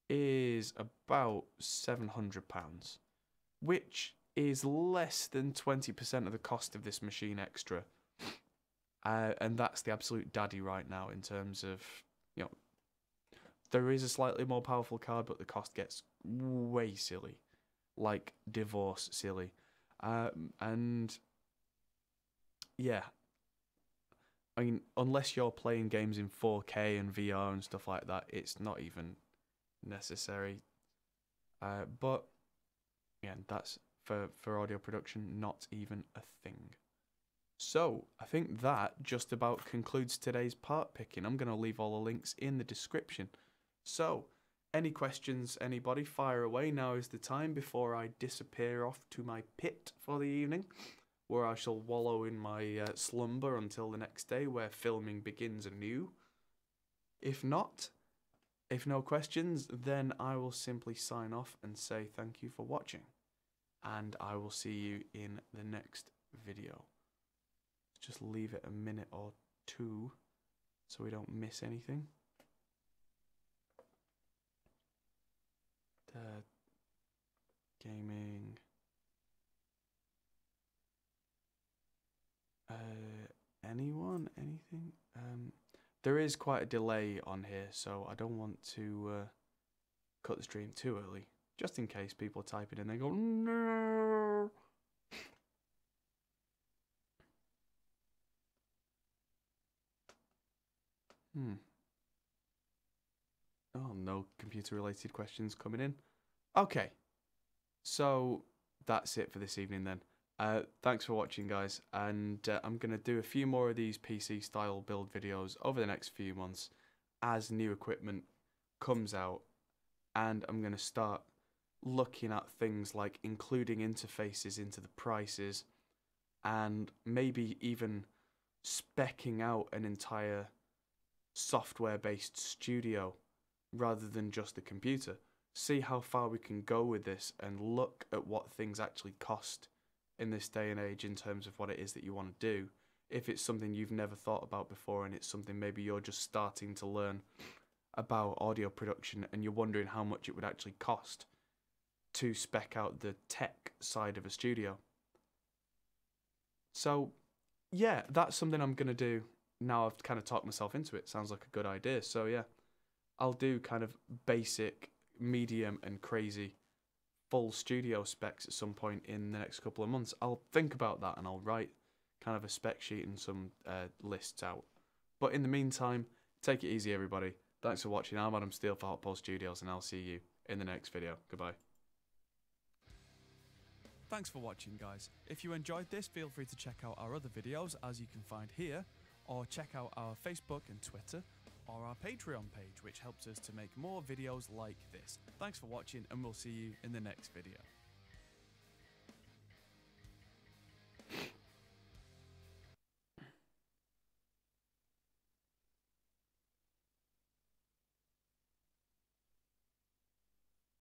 is about £700, which is less than 20% of the cost of this machine extra. And that's the absolute daddy right now in terms of, you know, there is a slightly more powerful card, but the cost gets way silly. Like divorce silly. And yeah, I mean, unless you're playing games in 4K and VR and stuff like that, it's not even necessary. But yeah, that's for audio production, not even a thing. So I think that just about concludes today's part picking. I'm going to leave all the links in the description. So any questions, anybody, fire away. Now is the time before I disappear off to my pit for the evening, where I shall wallow in my slumber until the next day, where filming begins anew. If not, if no questions, then I will simply sign off and say thank you for watching, and I will see you in the next video. Just leave it a minute or two so we don't miss anything. Gaming. Anyone? Anything? There is quite a delay on here, so I don't want to cut the stream too early, just in case people type it and they go, no. Oh, no computer-related questions coming in. Okay, so that's it for this evening then. Thanks for watching, guys, and I'm going to do a few more of these PC-style build videos over the next few months as new equipment comes out, and I'm going to start looking at things like including interfaces into the prices, and maybe even speccing out an entire software-based studio rather than just the computer. See how far we can go with this and look at what things actually cost in this day and age in terms of what it is that you want to do. If it's something you've never thought about before and it's something maybe you're just starting to learn about audio production and you're wondering how much it would actually cost to spec out the tech side of a studio. So yeah, that's something I'm going to do now. I've kind of talked myself into it. Sounds like a good idea. So yeah, I'll do kind of basic, medium and crazy full studio specs at some point in the next couple of months. I'll think about that and I'll write kind of a spec sheet and some lists out. But in the meantime, take it easy, everybody. Thanks for watching. I'm Adam Steele for Hotpole Studios, and I'll see you in the next video. Goodbye. Thanks for watching, guys. If you enjoyed this, feel free to check out our other videos, as you can find here, or check out our Facebook and Twitter, or our Patreon page, which helps us to make more videos like this. Thanks for watching, and we'll see you in the next video.